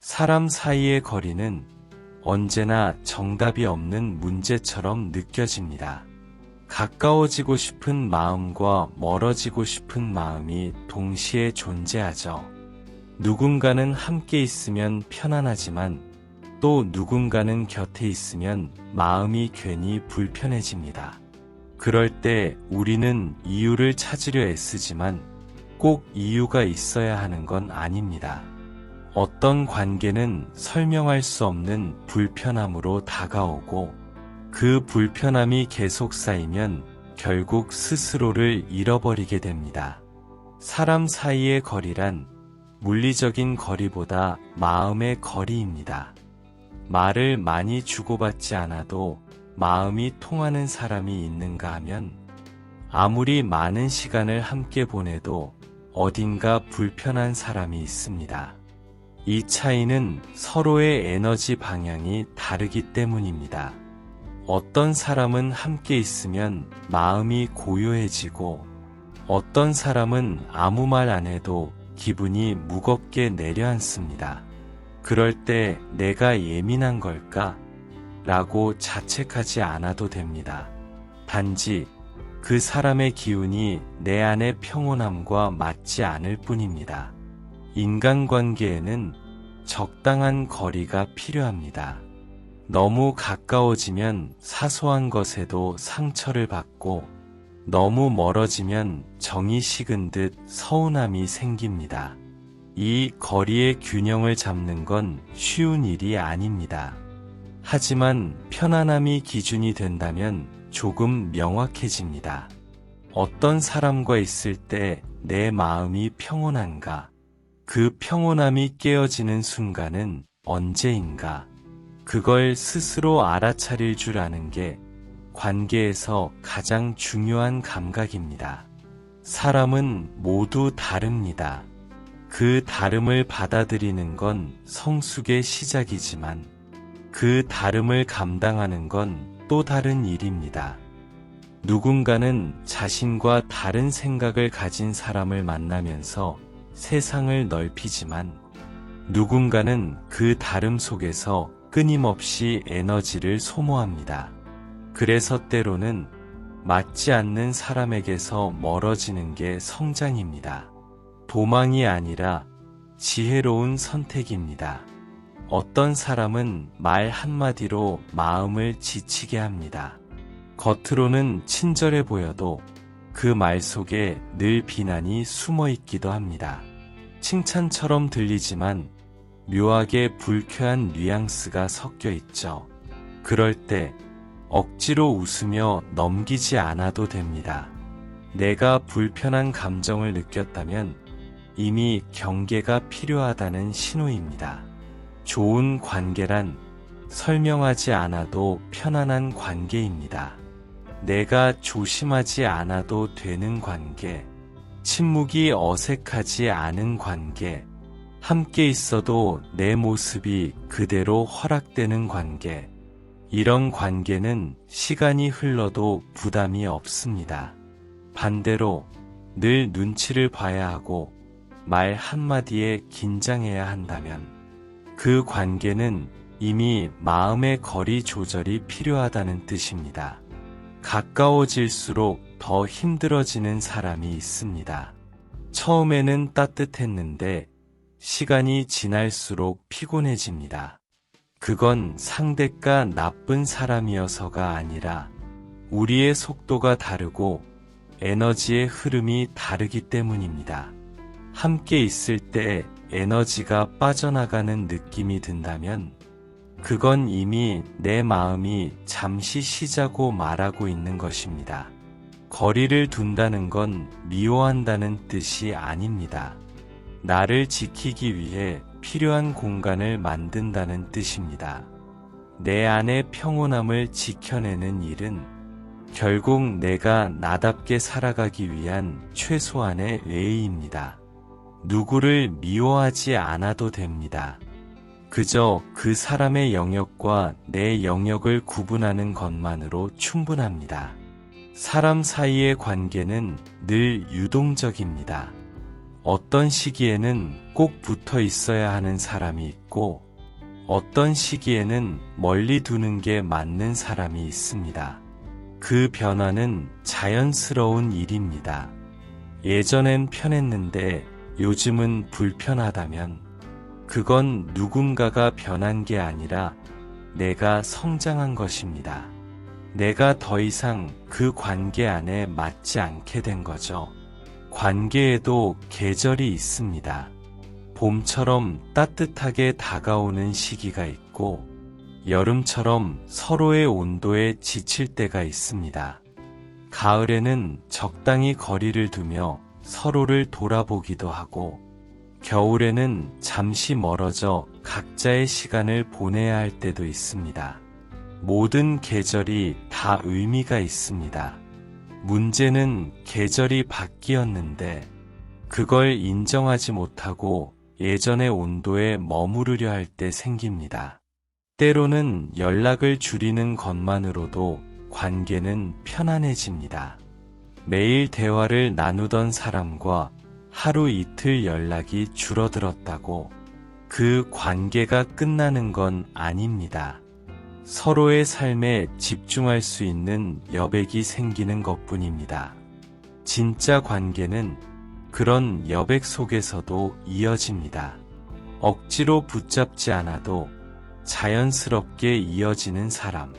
사람 사이의 거리는 언제나 정답이 없는 문제처럼 느껴집니다. 가까워지고 싶은 마음과 멀어지고 싶은 마음이 동시에 존재하죠. 누군가는 함께 있으면 편안하지만 또 누군가는 곁에 있으면 마음이 괜히 불편해집니다. 그럴 때 우리는 이유를 찾으려 애쓰지만 꼭 이유가 있어야 하는 건 아닙니다. 어떤 관계는 설명할 수 없는 불편함으로 다가오고 그 불편함이 계속 쌓이면 결국 스스로를 잃어버리게 됩니다. 사람 사이의 거리란 물리적인 거리보다 마음의 거리입니다. 말을 많이 주고받지 않아도 마음이 통하는 사람이 있는가 하면 아무리 많은 시간을 함께 보내도 어딘가 불편한 사람이 있습니다. 이 차이는 서로의 에너지 방향이 다르기 때문입니다. 어떤 사람은 함께 있으면 마음이 고요해지고 어떤 사람은 아무 말 안 해도 기분이 무겁게 내려앉습니다. 그럴 때 내가 예민한 걸까? 라고 자책하지 않아도 됩니다. 단지 그 사람의 기운이 내 안의 평온함과 맞지 않을 뿐입니다. 인간관계에는 적당한 거리가 필요합니다. 너무 가까워지면 사소한 것에도 상처를 받고 너무 멀어지면 정이 식은 듯 서운함이 생깁니다. 이 거리의 균형을 잡는 건 쉬운 일이 아닙니다. 하지만 편안함이 기준이 된다면 조금 명확해집니다. 어떤 사람과 있을 때 내 마음이 평온한가? 그 평온함이 깨어지는 순간은 언제인가? 그걸 스스로 알아차릴 줄 아는 게 관계에서 가장 중요한 감각입니다. 사람은 모두 다릅니다. 그 다름을 받아들이는 건 성숙의 시작이지만 그 다름을 감당하는 건 또 다른 일입니다. 누군가는 자신과 다른 생각을 가진 사람을 만나면서 세상을 넓히지만 누군가는 그 다름 속에서 끊임없이 에너지를 소모합니다. 그래서 때로는 맞지 않는 사람에게서 멀어지는 게 성장입니다. 도망이 아니라 지혜로운 선택입니다. 어떤 사람은 말 한마디로 마음을 지치게 합니다. 겉으로는 친절해 보여도 그 말 속에 늘 비난이 숨어 있기도 합니다. 칭찬처럼 들리지만 묘하게 불쾌한 뉘앙스가 섞여 있죠. 그럴 때 억지로 웃으며 넘기지 않아도 됩니다. 내가 불편한 감정을 느꼈다면 이미 경계가 필요하다는 신호입니다. 좋은 관계란 설명하지 않아도 편안한 관계입니다. 내가 조심하지 않아도 되는 관계, 침묵이 어색하지 않은 관계, 함께 있어도 내 모습이 그대로 허락되는 관계, 이런 관계는 시간이 흘러도 부담이 없습니다. 반대로 늘 눈치를 봐야 하고 말 한마디에 긴장해야 한다면 그 관계는 이미 마음의 거리 조절이 필요하다는 뜻입니다. 가까워질수록 더 힘들어지는 사람이 있습니다. 처음에는 따뜻했는데 시간이 지날수록 피곤해집니다. 그건 상대가 나쁜 사람이어서가 아니라 우리의 속도가 다르고 에너지의 흐름이 다르기 때문입니다. 함께 있을 때 에너지가 빠져나가는 느낌이 든다면 그건 이미 내 마음이 잠시 쉬자고 말하고 있는 것입니다. 거리를 둔다는 건 미워한다는 뜻이 아닙니다. 나를 지키기 위해 필요한 공간을 만든다는 뜻입니다. 내 안의 평온함을 지켜내는 일은 결국 내가 나답게 살아가기 위한 최소한의 예의입니다. 누구를 미워하지 않아도 됩니다. 그저 그 사람의 영역과 내 영역을 구분하는 것만으로 충분합니다. 사람 사이의 관계는 늘 유동적입니다. 어떤 시기에는 꼭 붙어 있어야 하는 사람이 있고, 어떤 시기에는 멀리 두는 게 맞는 사람이 있습니다. 그 변화는 자연스러운 일입니다. 예전엔 편했는데 요즘은 불편하다면 그건 누군가가 변한 게 아니라 내가 성장한 것입니다. 내가 더 이상 그 관계 안에 맞지 않게 된 거죠. 관계에도 계절이 있습니다. 봄처럼 따뜻하게 다가오는 시기가 있고, 여름처럼 서로의 온도에 지칠 때가 있습니다. 가을에는 적당히 거리를 두며 서로를 돌아보기도 하고, 겨울에는 잠시 멀어져 각자의 시간을 보내야 할 때도 있습니다. 모든 계절이 다 의미가 있습니다. 문제는 계절이 바뀌었는데 그걸 인정하지 못하고 예전의 온도에 머무르려 할 때 생깁니다. 때로는 연락을 줄이는 것만으로도 관계는 편안해집니다. 매일 대화를 나누던 사람과 하루 이틀 연락이 줄어들었다고 그 관계가 끝나는 건 아닙니다. 서로의 삶에 집중할 수 있는 여백이 생기는 것뿐입니다. 진짜 관계는 그런 여백 속에서도 이어집니다. 억지로 붙잡지 않아도 자연스럽게 이어지는 사람.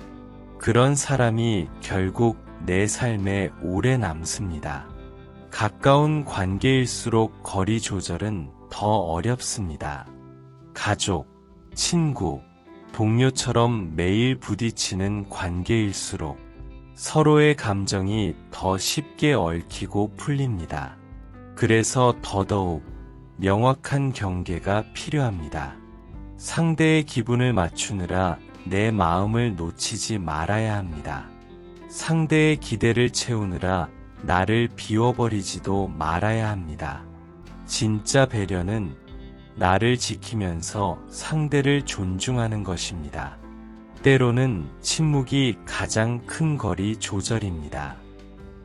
그런 사람이 결국 내 삶에 오래 남습니다. 가까운 관계일수록 거리 조절은 더 어렵습니다. 가족, 친구, 동료처럼 매일 부딪히는 관계일수록 서로의 감정이 더 쉽게 얽히고 풀립니다. 그래서 더더욱 명확한 경계가 필요합니다. 상대의 기분을 맞추느라 내 마음을 놓치지 말아야 합니다. 상대의 기대를 채우느라 나를 비워버리지도 말아야 합니다. 진짜 배려는 나를 지키면서 상대를 존중하는 것입니다. 때로는 침묵이 가장 큰 거리 조절입니다.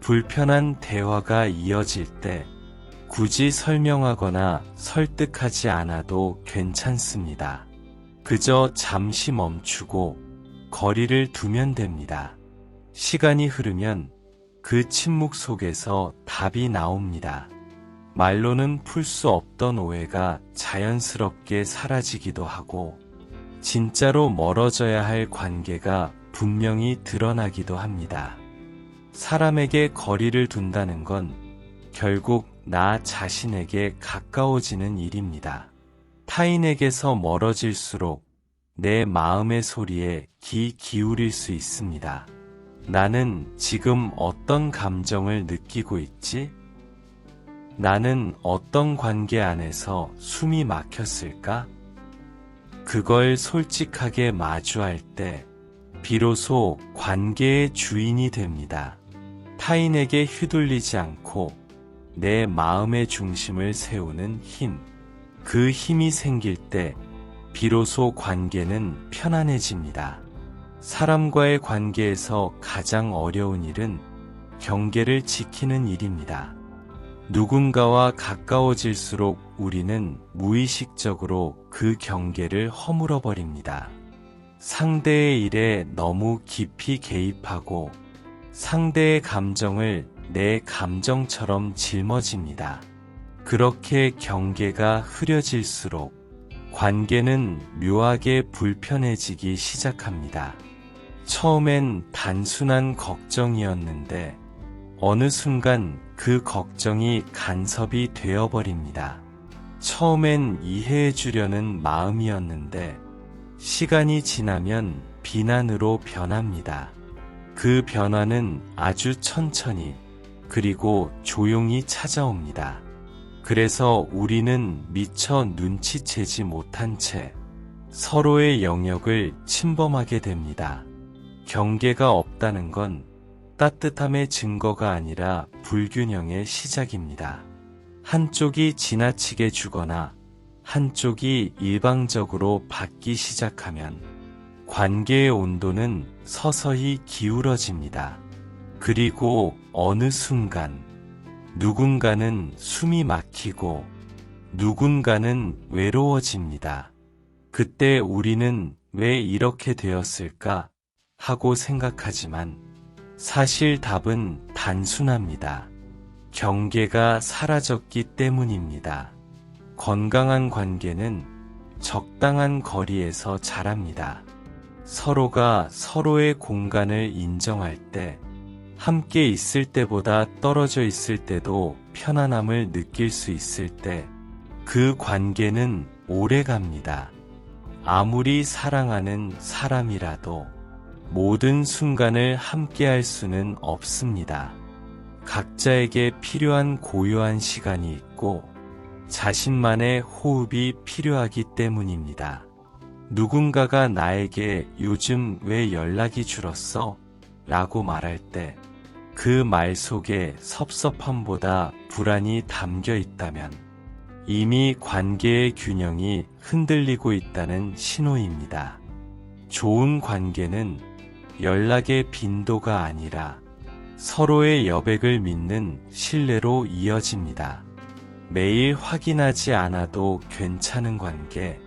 불편한 대화가 이어질 때 굳이 설명하거나 설득하지 않아도 괜찮습니다. 그저 잠시 멈추고 거리를 두면 됩니다. 시간이 흐르면 그 침묵 속에서 답이 나옵니다. 말로는 풀 수 없던 오해가 자연스럽게 사라지기도 하고, 진짜로 멀어져야 할 관계가 분명히 드러나기도 합니다. 사람에게 거리를 둔다는 건 결국 나 자신에게 가까워지는 일입니다. 타인에게서 멀어질수록 내 마음의 소리에 귀 기울일 수 있습니다. 나는 지금 어떤 감정을 느끼고 있지? 나는 어떤 관계 안에서 숨이 막혔을까? 그걸 솔직하게 마주할 때 비로소 관계의 주인이 됩니다. 타인에게 휘둘리지 않고 내 마음의 중심을 세우는 힘. 그 힘이 생길 때 비로소 관계는 편안해집니다. 사람과의 관계에서 가장 어려운 일은 경계를 지키는 일입니다. 누군가와 가까워질수록 우리는 무의식적으로 그 경계를 허물어 버립니다. 상대의 일에 너무 깊이 개입하고 상대의 감정을 내 감정처럼 짊어집니다. 그렇게 경계가 흐려질수록 관계는 묘하게 불편해지기 시작합니다. 처음엔 단순한 걱정이었는데 어느 순간 그 걱정이 간섭이 되어버립니다. 처음엔 이해해 주려는 마음이었는데 시간이 지나면 비난으로 변합니다. 그 변화는 아주 천천히 그리고 조용히 찾아옵니다. 그래서 우리는 미처 눈치채지 못한 채 서로의 영역을 침범하게 됩니다. 경계가 없다는 건 따뜻함의 증거가 아니라 불균형의 시작입니다. 한쪽이 지나치게 주거나 한쪽이 일방적으로 받기 시작하면 관계의 온도는 서서히 기울어집니다. 그리고 어느 순간 누군가는 숨이 막히고 누군가는 외로워집니다. 그때 우리는 왜 이렇게 되었을까 하고 생각하지만 사실 답은 단순합니다. 경계가 사라졌기 때문입니다. 건강한 관계는 적당한 거리에서 자랍니다. 서로가 서로의 공간을 인정할 때, 함께 있을 때보다 떨어져 있을 때도 편안함을 느낄 수 있을 때, 그 관계는 오래 갑니다. 아무리 사랑하는 사람이라도 모든 순간을 함께 할 수는 없습니다. 각자에게 필요한 고요한 시간이 있고 자신만의 호흡이 필요하기 때문입니다. 누군가가 나에게 요즘 왜 연락이 줄었어? 라고 말할 때 그 말 속에 섭섭함보다 불안이 담겨 있다면 이미 관계의 균형이 흔들리고 있다는 신호입니다. 좋은 관계는 연락의 빈도가 아니라 서로의 여백을 믿는 신뢰로 이어집니다. 매일 확인하지 않아도 괜찮은 관계,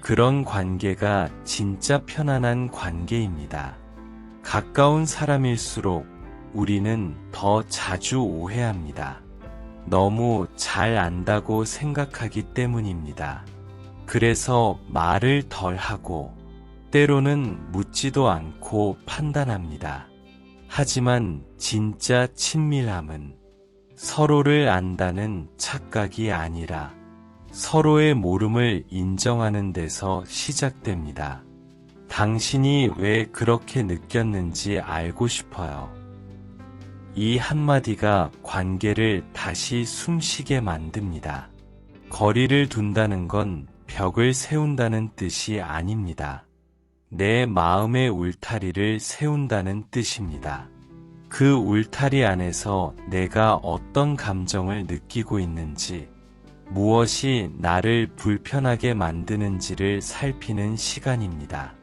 그런 관계가 진짜 편안한 관계입니다. 가까운 사람일수록 우리는 더 자주 오해합니다. 너무 잘 안다고 생각하기 때문입니다. 그래서 말을 덜 하고 때로는 묻지도 않고 판단합니다. 하지만 진짜 친밀함은 서로를 안다는 착각이 아니라 서로의 모름을 인정하는 데서 시작됩니다. 당신이 왜 그렇게 느꼈는지 알고 싶어요. 이 한마디가 관계를 다시 숨쉬게 만듭니다. 거리를 둔다는 건 벽을 세운다는 뜻이 아닙니다. 내 마음의 울타리를 세운다는 뜻입니다. 그 울타리 안에서 내가 어떤 감정을 느끼고 있는지, 무엇이 나를 불편하게 만드는지를 살피는 시간입니다.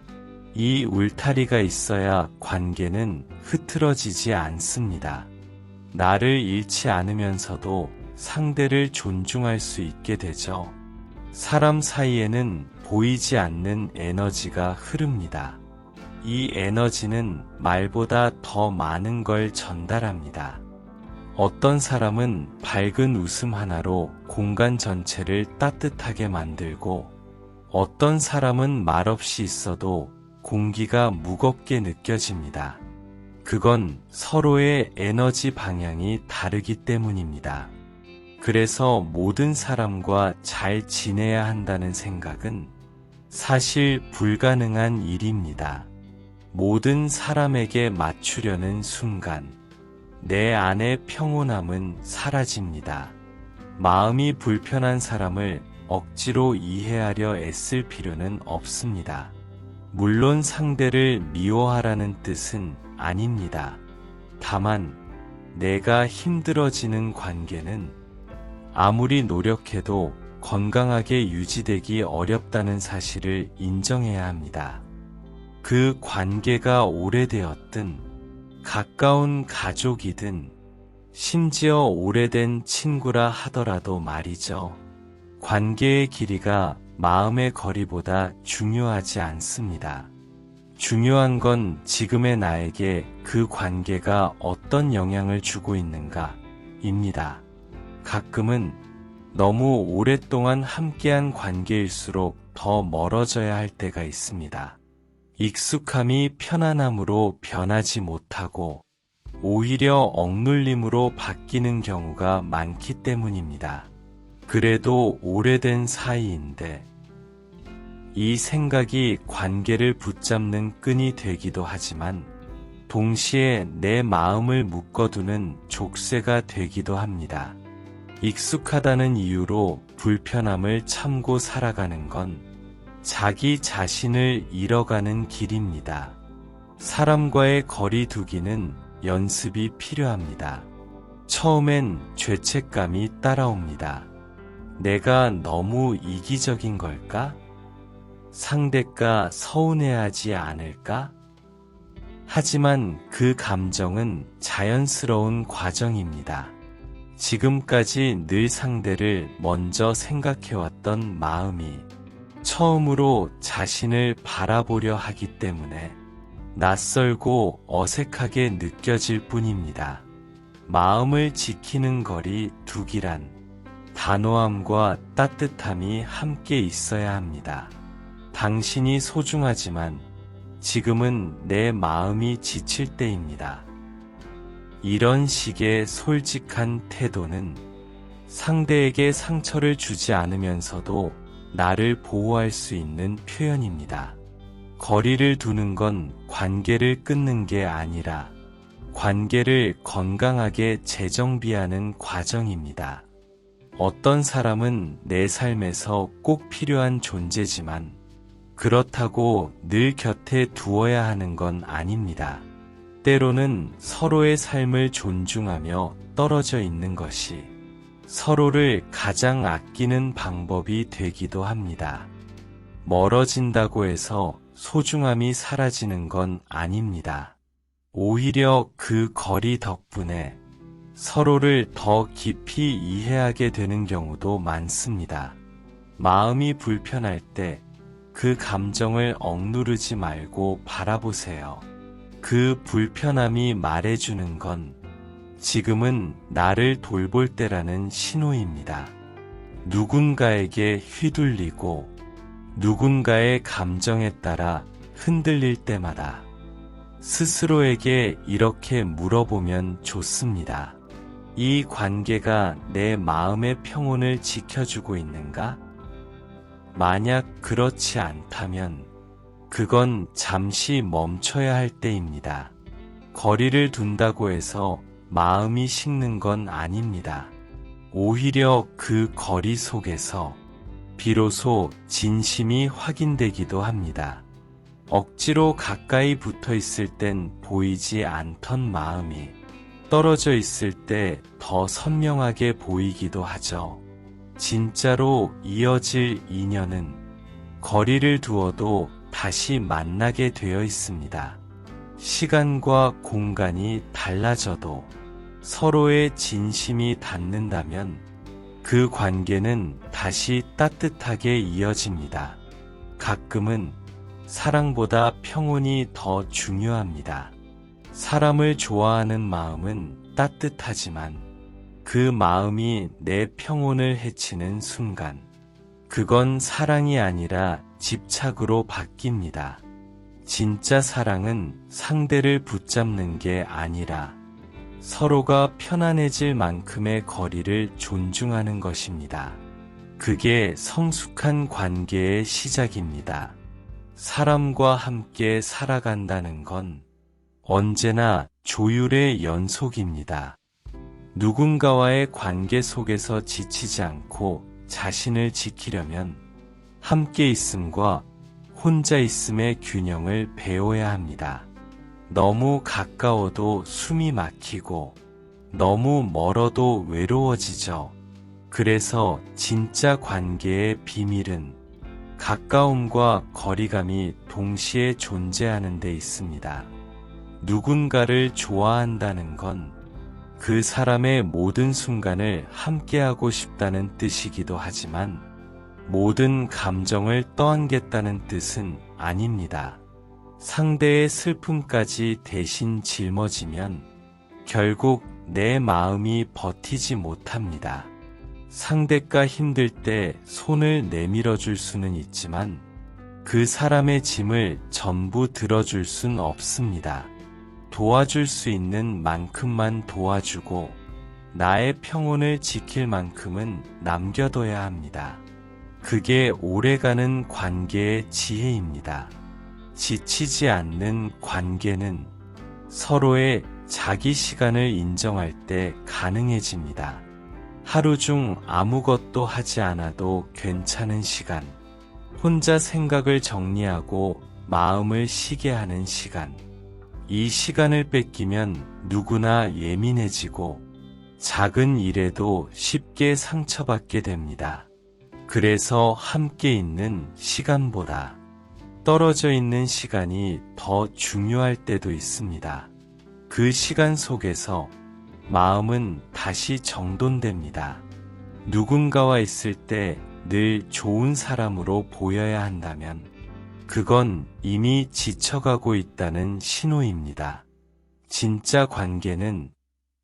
이 울타리가 있어야 관계는 흐트러지지 않습니다. 나를 잃지 않으면서도 상대를 존중할 수 있게 되죠. 사람 사이에는 보이지 않는 에너지가 흐릅니다. 이 에너지는 말보다 더 많은 걸 전달합니다. 어떤 사람은 밝은 웃음 하나로 공간 전체를 따뜻하게 만들고, 어떤 사람은 말없이 있어도 공기가 무겁게 느껴집니다. 그건 서로의 에너지 방향이 다르기 때문입니다. 그래서 모든 사람과 잘 지내야 한다는 생각은 사실 불가능한 일입니다. 모든 사람에게 맞추려는 순간 내 안의 평온함은 사라집니다. 마음이 불편한 사람을 억지로 이해하려 애쓸 필요는 없습니다. 물론 상대를 미워하라는 뜻은 아닙니다. 다만 내가 힘들어지는 관계는 아무리 노력해도 건강하게 유지되기 어렵다는 사실을 인정해야 합니다. 그 관계가 오래되었든 가까운 가족이든 심지어 오래된 친구라 하더라도 말이죠. 관계의 길이가 마음의 거리보다 중요하지 않습니다. 중요한 건 지금의 나에게 그 관계가 어떤 영향을 주고 있는가입니다. 가끔은 너무 오랫동안 함께한 관계일수록 더 멀어져야 할 때가 있습니다. 익숙함이 편안함으로 변하지 못하고 오히려 억눌림으로 바뀌는 경우가 많기 때문입니다. 그래도 오래된 사이인데 이 생각이 관계를 붙잡는 끈이 되기도 하지만 동시에 내 마음을 묶어두는 족쇄가 되기도 합니다. 익숙하다는 이유로 불편함을 참고 살아가는 건 자기 자신을 잃어가는 길입니다. 사람과의 거리 두기는 연습이 필요합니다. 처음엔 죄책감이 따라옵니다. 내가 너무 이기적인 걸까? 상대가 서운해하지 않을까? 하지만 그 감정은 자연스러운 과정입니다. 지금까지 늘 상대를 먼저 생각해왔던 마음이 처음으로 자신을 바라보려 하기 때문에 낯설고 어색하게 느껴질 뿐입니다. 마음을 지키는 거리 두기란 단호함과 따뜻함이 함께 있어야 합니다. 당신이 소중하지만 지금은 내 마음이 지칠 때입니다. 이런 식의 솔직한 태도는 상대에게 상처를 주지 않으면서도 나를 보호할 수 있는 표현입니다. 거리를 두는 건 관계를 끊는 게 아니라 관계를 건강하게 재정비하는 과정입니다. 어떤 사람은 내 삶에서 꼭 필요한 존재지만 그렇다고 늘 곁에 두어야 하는 건 아닙니다. 때로는 서로의 삶을 존중하며 떨어져 있는 것이 서로를 가장 아끼는 방법이 되기도 합니다. 멀어진다고 해서 소중함이 사라지는 건 아닙니다. 오히려 그 거리 덕분에 서로를 더 깊이 이해하게 되는 경우도 많습니다. 마음이 불편할 때 그 감정을 억누르지 말고 바라보세요. 그 불편함이 말해주는 건 지금은 나를 돌볼 때라는 신호입니다. 누군가에게 휘둘리고 누군가의 감정에 따라 흔들릴 때마다 스스로에게 이렇게 물어보면 좋습니다. 이 관계가 내 마음의 평온을 지켜주고 있는가? 만약 그렇지 않다면 그건 잠시 멈춰야 할 때입니다. 거리를 둔다고 해서 마음이 식는 건 아닙니다. 오히려 그 거리 속에서 비로소 진심이 확인되기도 합니다. 억지로 가까이 붙어 있을 땐 보이지 않던 마음이 떨어져 있을 때 더 선명하게 보이기도 하죠. 진짜로 이어질 인연은 거리를 두어도 다시 만나게 되어 있습니다. 시간과 공간이 달라져도 서로의 진심이 닿는다면 그 관계는 다시 따뜻하게 이어집니다. 가끔은 사랑보다 평온이 더 중요합니다. 사람을 좋아하는 마음은 따뜻하지만 그 마음이 내 평온을 해치는 순간 그건 사랑이 아니라 집착으로 바뀝니다. 진짜 사랑은 상대를 붙잡는 게 아니라 서로가 편안해질 만큼의 거리를 존중하는 것입니다. 그게 성숙한 관계의 시작입니다. 사람과 함께 살아간다는 건 언제나 조율의 연속입니다. 누군가와의 관계 속에서 지치지 않고 자신을 지키려면 함께 있음과 혼자 있음의 균형을 배워야 합니다. 너무 가까워도 숨이 막히고 너무 멀어도 외로워지죠. 그래서 진짜 관계의 비밀은 가까움과 거리감이 동시에 존재하는 데 있습니다. 누군가를 좋아한다는 건 그 사람의 모든 순간을 함께하고 싶다는 뜻이기도 하지만 모든 감정을 떠안겠다는 뜻은 아닙니다. 상대의 슬픔까지 대신 짊어지면 결국 내 마음이 버티지 못합니다. 상대가 힘들 때 손을 내밀어 줄 수는 있지만 그 사람의 짐을 전부 들어줄 순 없습니다. 도와줄 수 있는 만큼만 도와주고 나의 평온을 지킬 만큼은 남겨둬야 합니다. 그게 오래가는 관계의 지혜입니다. 지치지 않는 관계는 서로의 자기 시간을 인정할 때 가능해집니다. 하루 중 아무것도 하지 않아도 괜찮은 시간, 혼자 생각을 정리하고 마음을 쉬게 하는 시간, 이 시간을 뺏기면 누구나 예민해지고 작은 일에도 쉽게 상처받게 됩니다. 그래서 함께 있는 시간보다 떨어져 있는 시간이 더 중요할 때도 있습니다. 그 시간 속에서 마음은 다시 정돈됩니다. 누군가와 있을 때 늘 좋은 사람으로 보여야 한다면 그건 이미 지쳐가고 있다는 신호입니다. 진짜 관계는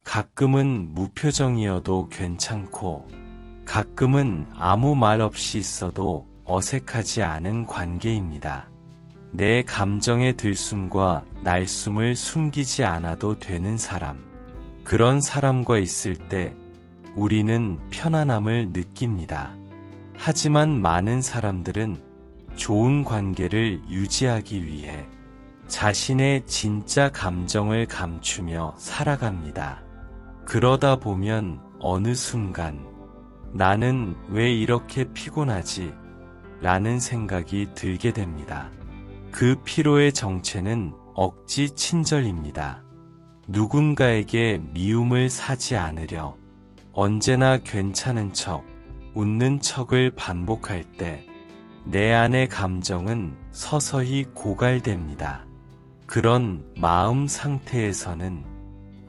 가끔은 무표정이어도 괜찮고 가끔은 아무 말 없이 있어도 어색하지 않은 관계입니다. 내 감정의 들숨과 날숨을 숨기지 않아도 되는 사람. 그런 사람과 있을 때 우리는 편안함을 느낍니다. 하지만 많은 사람들은 좋은 관계를 유지하기 위해 자신의 진짜 감정을 감추며 살아갑니다. 그러다 보면 어느 순간 나는 왜 이렇게 피곤하지? 라는 생각이 들게 됩니다. 그 피로의 정체는 억지 친절입니다. 누군가에게 미움을 사지 않으려 언제나 괜찮은 척, 웃는 척을 반복할 때 내 안의 감정은 서서히 고갈됩니다. 그런 마음 상태에서는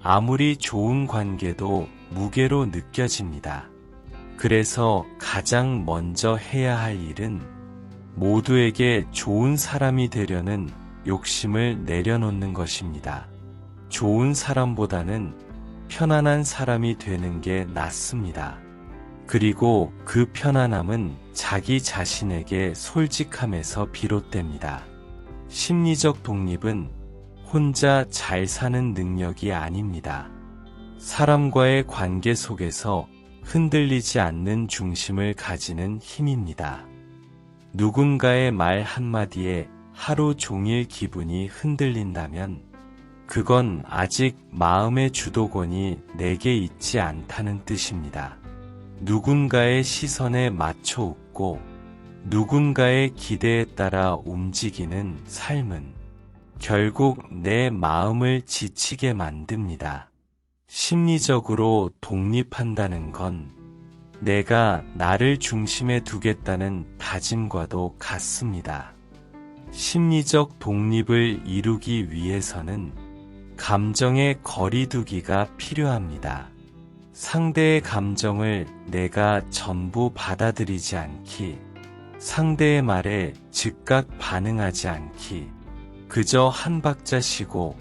아무리 좋은 관계도 무게로 느껴집니다. 그래서 가장 먼저 해야 할 일은 모두에게 좋은 사람이 되려는 욕심을 내려놓는 것입니다. 좋은 사람보다는 편안한 사람이 되는 게 낫습니다. 그리고 그 편안함은 자기 자신에게 솔직함에서 비롯됩니다. 심리적 독립은 혼자 잘 사는 능력이 아닙니다. 사람과의 관계 속에서 흔들리지 않는 중심을 가지는 힘입니다. 누군가의 말 한마디에 하루 종일 기분이 흔들린다면 그건 아직 마음의 주도권이 내게 있지 않다는 뜻입니다. 누군가의 시선에 맞춰 웃고 누군가의 기대에 따라 움직이는 삶은 결국 내 마음을 지치게 만듭니다. 심리적으로 독립한다는 건 내가 나를 중심에 두겠다는 다짐과도 같습니다. 심리적 독립을 이루기 위해서는 감정의 거리두기가 필요합니다. 상대의 감정을 내가 전부 받아들이지 않기, 상대의 말에 즉각 반응하지 않기, 그저 한 박자 쉬고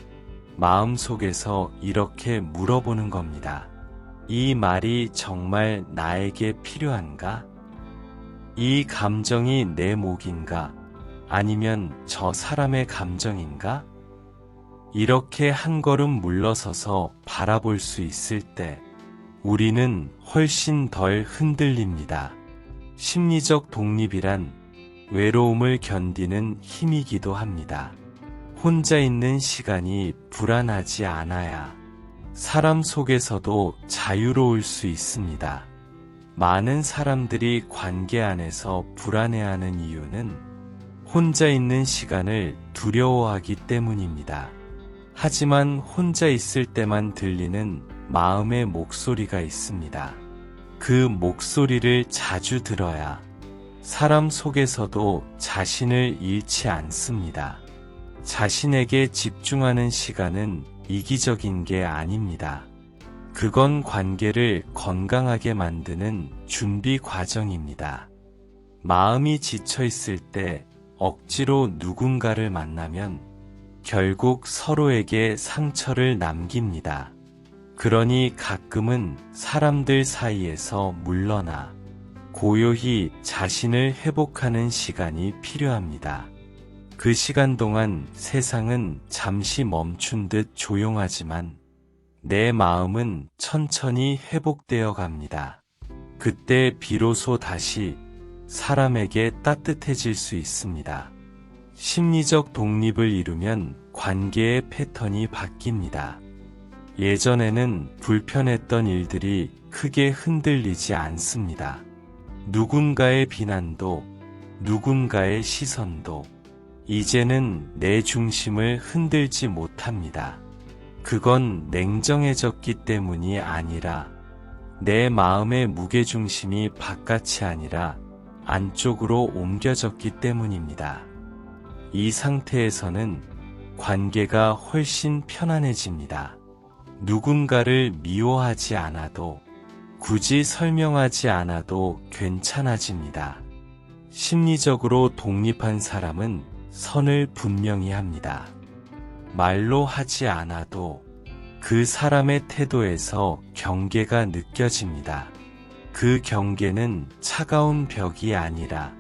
마음속에서 이렇게 물어보는 겁니다. 이 말이 정말 나에게 필요한가? 이 감정이 내 몫인가? 아니면 저 사람의 감정인가? 이렇게 한 걸음 물러서서 바라볼 수 있을 때 우리는 훨씬 덜 흔들립니다. 심리적 독립이란 외로움을 견디는 힘이기도 합니다. 혼자 있는 시간이 불안하지 않아야 사람 속에서도 자유로울 수 있습니다. 많은 사람들이 관계 안에서 불안해하는 이유는 혼자 있는 시간을 두려워하기 때문입니다. 하지만 혼자 있을 때만 들리는 마음의 목소리가 있습니다. 그 목소리를 자주 들어야 사람 속에서도 자신을 잃지 않습니다. 자신에게 집중하는 시간은 이기적인 게 아닙니다. 그건 관계를 건강하게 만드는 준비 과정입니다. 마음이 지쳐 있을 때 억지로 누군가를 만나면 결국 서로에게 상처를 남깁니다. 그러니 가끔은 사람들 사이에서 물러나 고요히 자신을 회복하는 시간이 필요합니다. 그 시간 동안 세상은 잠시 멈춘 듯 조용하지만 내 마음은 천천히 회복되어 갑니다. 그때 비로소 다시 사람에게 따뜻해질 수 있습니다. 심리적 독립을 이루면 관계의 패턴이 바뀝니다. 예전에는 불편했던 일들이 크게 흔들리지 않습니다. 누군가의 비난도, 누군가의 시선도 이제는 내 중심을 흔들지 못합니다. 그건 냉정해졌기 때문이 아니라 내 마음의 무게중심이 바깥이 아니라 안쪽으로 옮겨졌기 때문입니다. 이 상태에서는 관계가 훨씬 편안해집니다. 누군가를 미워하지 않아도, 굳이 설명하지 않아도 괜찮아집니다. 심리적으로 독립한 사람은 선을 분명히 합니다. 말로 하지 않아도 그 사람의 태도에서 경계가 느껴집니다. 그 경계는 차가운 벽이 아니라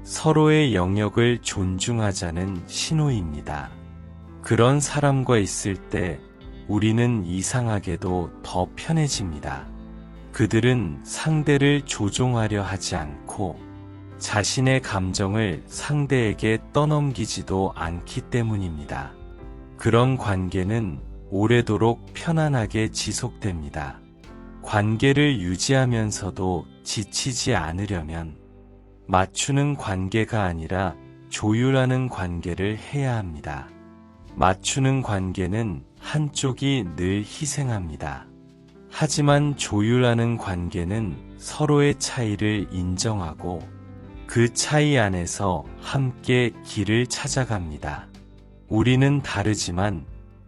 서로의 영역을 존중하자는 신호입니다. 그런 사람과 있을 때 우리는 이상하게도 더 편해집니다. 그들은 상대를 조종하려 하지 않고 자신의 감정을 상대에게 떠넘기지도 않기 때문입니다. 그런 관계는 오래도록 편안하게 지속됩니다. 관계를 유지하면서도 지치지 않으려면 맞추는 관계가 아니라 조율하는 관계를 해야 합니다. 맞추는 관계는 한쪽이 늘 희생합니다. 하지만 조율하는 관계는 서로의 차이를 인정하고 그 차이 안에서 함께 길을 찾아갑니다. 우리는 다르지만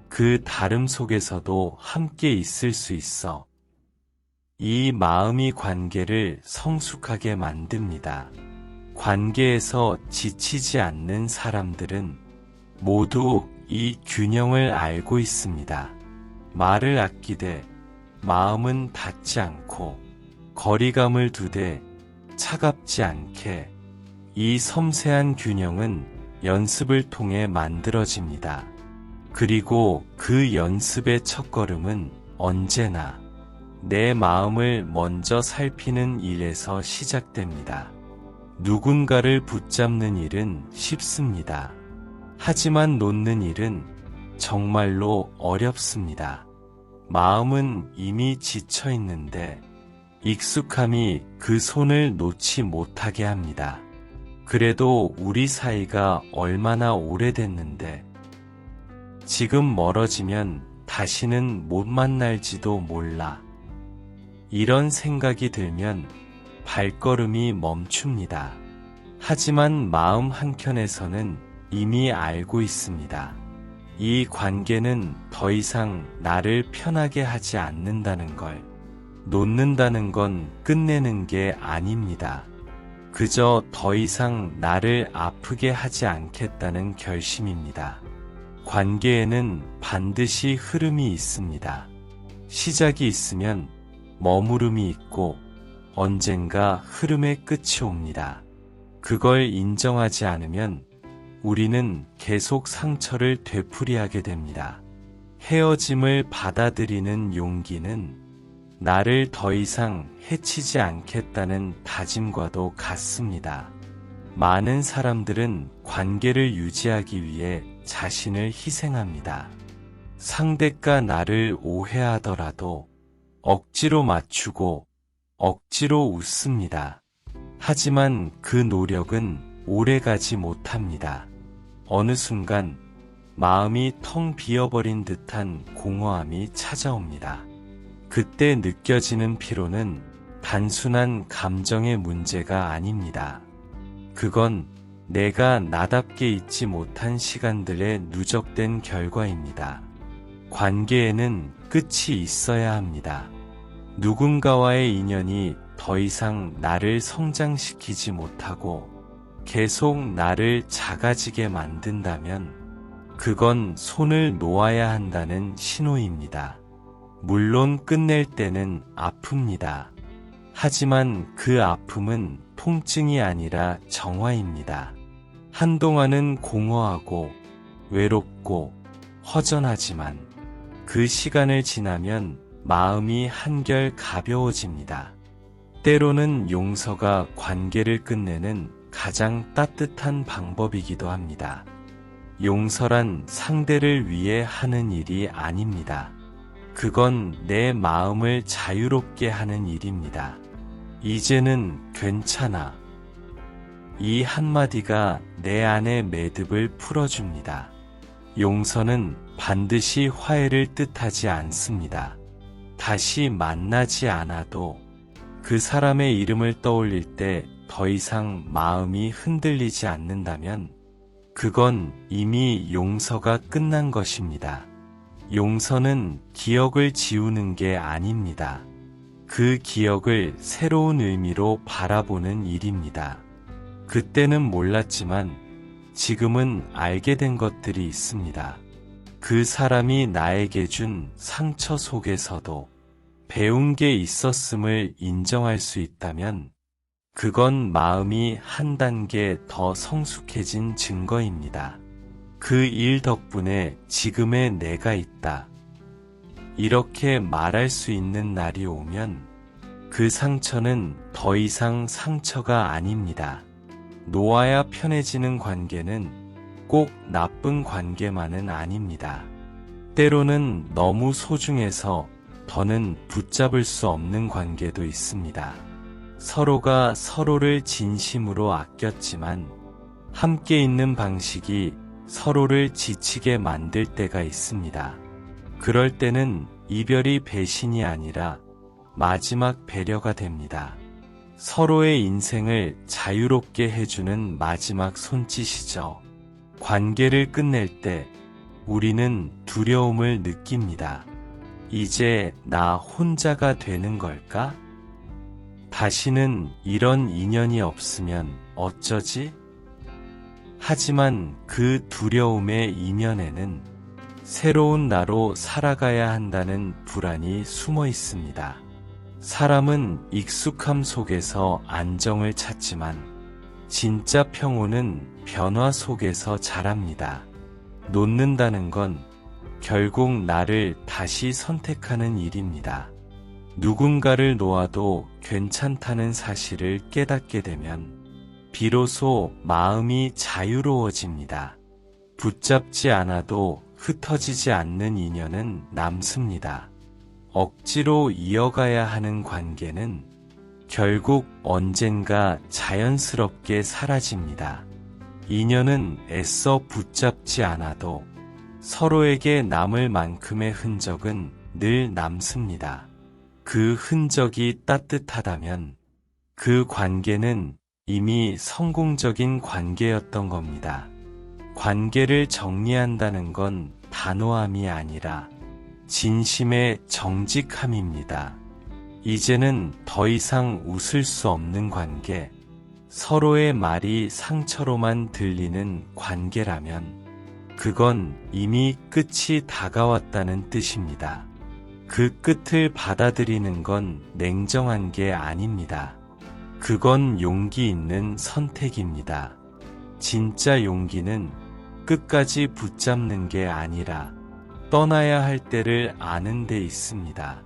그 다름 속에서도 함께 있을 수 있어. 이 마음이 관계를 성숙하게 만듭니다. 관계에서 지치지 않는 사람들은 모두 이 균형을 알고 있습니다. 말을 아끼되 마음은 닿지 않고 거리감을 두되 차갑지 않게, 이 섬세한 균형은 연습을 통해 만들어집니다. 그리고 그 연습의 첫걸음은 언제나 내 마음을 먼저 살피는 일에서 시작됩니다. 누군가를 붙잡는 일은 쉽습니다. 하지만 놓는 일은 정말로 어렵습니다. 마음은 이미 지쳐 있는데 익숙함이 그 손을 놓지 못하게 합니다. 그래도 우리 사이가 얼마나 오래됐는데 지금 멀어지면 다시는 못 만날지도 몰라. 이런 생각이 들면 발걸음이 멈춥니다. 하지만 마음 한켠에서는 이미 알고 있습니다. 이 관계는 더 이상 나를 편하게 하지 않는다는 걸. 놓는다는 건 끝내는 게 아닙니다. 그저 더 이상 나를 아프게 하지 않겠다는 결심입니다. 관계에는 반드시 흐름이 있습니다. 시작이 있으면 머무름이 있고 언젠가 흐름의 끝이 옵니다. 그걸 인정하지 않으면 우리는 계속 상처를 되풀이하게 됩니다. 헤어짐을 받아들이는 용기는 나를 더 이상 해치지 않겠다는 다짐과도 같습니다. 많은 사람들은 관계를 유지하기 위해 자신을 희생합니다. 상대가 나를 오해하더라도 억지로 맞추고 억지로 웃습니다. 하지만 그 노력은 오래가지 못합니다. 어느 순간 마음이 텅 비어버린 듯한 공허함이 찾아옵니다. 그때 느껴지는 피로는 단순한 감정의 문제가 아닙니다. 그건 내가 나답게 있지 못한 시간들의 누적된 결과입니다. 관계에는 끝이 있어야 합니다. 누군가와의 인연이 더 이상 나를 성장시키지 못하고 계속 나를 작아지게 만든다면 그건 손을 놓아야 한다는 신호입니다. 물론 끝낼 때는 아픕니다. 하지만 그 아픔은 통증이 아니라 정화입니다. 한동안은 공허하고 외롭고 허전하지만 그 시간을 지나면 마음이 한결 가벼워집니다. 때로는 용서가 관계를 끝내는 가장 따뜻한 방법이기도 합니다. 용서란 상대를 위해 하는 일이 아닙니다. 그건 내 마음을 자유롭게 하는 일입니다. 이제는 괜찮아. 이 한마디가 내 안의 매듭을 풀어줍니다. 용서는 반드시 화해를 뜻하지 않습니다. 다시 만나지 않아도 그 사람의 이름을 떠올릴 때 더 이상 마음이 흔들리지 않는다면 그건 이미 용서가 끝난 것입니다. 용서는 기억을 지우는 게 아닙니다. 그 기억을 새로운 의미로 바라보는 일입니다. 그때는 몰랐지만 지금은 알게 된 것들이 있습니다. 그 사람이 나에게 준 상처 속에서도 배운 게 있었음을 인정할 수 있다면 그건 마음이 한 단계 더 성숙해진 증거입니다. 그 일 덕분에 지금의 내가 있다. 이렇게 말할 수 있는 날이 오면 그 상처는 더 이상 상처가 아닙니다. 놓아야 편해지는 관계는 꼭 나쁜 관계만은 아닙니다. 때로는 너무 소중해서 더는 붙잡을 수 없는 관계도 있습니다. 서로가 서로를 진심으로 아꼈지만 함께 있는 방식이 서로를 지치게 만들 때가 있습니다. 그럴 때는 이별이 배신이 아니라 마지막 배려가 됩니다. 서로의 인생을 자유롭게 해주는 마지막 손짓이죠. 관계를 끝낼 때 우리는 두려움을 느낍니다. 이제 나 혼자가 되는 걸까? 다시는 이런 인연이 없으면 어쩌지? 하지만 그 두려움의 이면에는 새로운 나로 살아가야 한다는 불안이 숨어 있습니다. 사람은 익숙함 속에서 안정을 찾지만 진짜 평온은 변화 속에서 자랍니다. 놓는다는 건 결국 나를 다시 선택하는 일입니다. 누군가를 놓아도 괜찮다는 사실을 깨닫게 되면 비로소 마음이 자유로워집니다. 붙잡지 않아도 흩어지지 않는 인연은 남습니다. 억지로 이어가야 하는 관계는 결국 언젠가 자연스럽게 사라집니다. 인연은 애써 붙잡지 않아도 서로에게 남을 만큼의 흔적은 늘 남습니다. 그 흔적이 따뜻하다면 그 관계는 이미 성공적인 관계였던 겁니다. 관계를 정리한다는 건 단호함이 아니라 진심의 정직함입니다. 이제는 더 이상 웃을 수 없는 관계, 서로의 말이 상처로만 들리는 관계라면 그건 이미 끝이 다가왔다는 뜻입니다. 그 끝을 받아들이는 건 냉정한 게 아닙니다. 그건 용기 있는 선택입니다. 진짜 용기는 끝까지 붙잡는 게 아니라 떠나야 할 때를 아는 데 있습니다.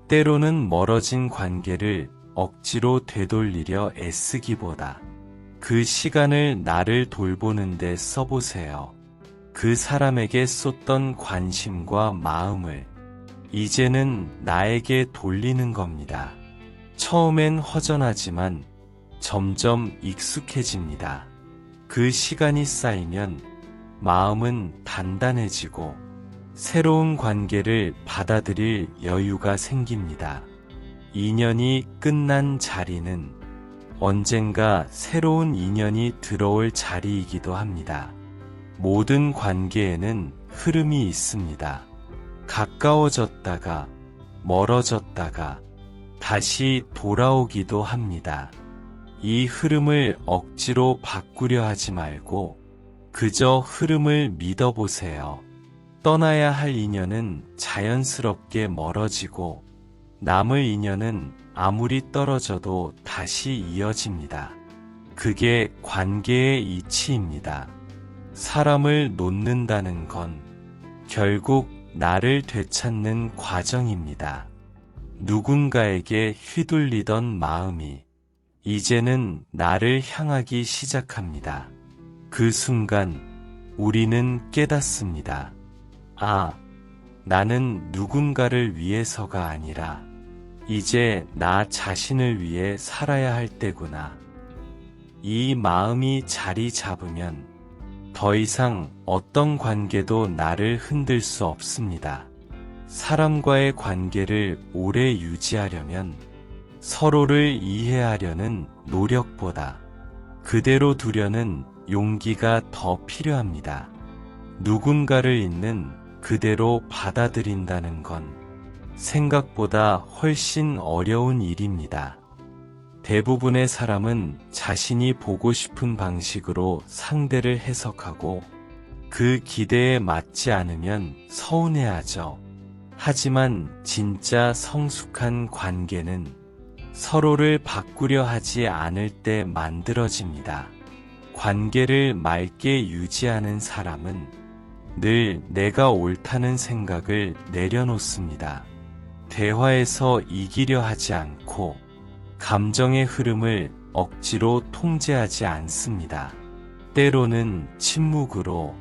때로는 멀어진 관계를 억지로 되돌리려 애쓰기보다 그 시간을 나를 돌보는 데 써보세요. 그 사람에게 쏟던 관심과 마음을 이제는 나에게 돌리는 겁니다. 처음엔 허전하지만 점점 익숙해집니다. 그 시간이 쌓이면 마음은 단단해지고 새로운 관계를 받아들일 여유가 생깁니다. 인연이 끝난 자리는 언젠가 새로운 인연이 들어올 자리이기도 합니다. 모든 관계에는 흐름이 있습니다. 가까워졌다가 멀어졌다가 다시 돌아오기도 합니다. 이 흐름을 억지로 바꾸려 하지 말고 그저 흐름을 믿어보세요. 떠나야 할 인연은 자연스럽게 멀어지고 남을 인연은 아무리 떨어져도 다시 이어집니다. 그게 관계의 이치입니다. 사람을 놓는다는 건 결국 나를 되찾는 과정입니다. 누군가에게 휘둘리던 마음이 이제는 나를 향하기 시작합니다. 그 순간 우리는 깨닫습니다. 아, 나는 누군가를 위해서가 아니라 이제 나 자신을 위해 살아야 할 때구나. 이 마음이 자리 잡으면 더 이상 어떤 관계도 나를 흔들 수 없습니다. 사람과의 관계를 오래 유지하려면 서로를 이해하려는 노력보다 그대로 두려는 용기가 더 필요합니다. 누군가를 잊는 그대로 받아들인다는 건 생각보다 훨씬 어려운 일입니다. 대부분의 사람은 자신이 보고 싶은 방식으로 상대를 해석하고 그 기대에 맞지 않으면 서운해하죠. 하지만 진짜 성숙한 관계는 서로를 바꾸려 하지 않을 때 만들어집니다. 관계를 맑게 유지하는 사람은 늘 내가 옳다는 생각을 내려놓습니다. 대화에서 이기려 하지 않고 감정의 흐름을 억지로 통제하지 않습니다. 때로는 침묵으로,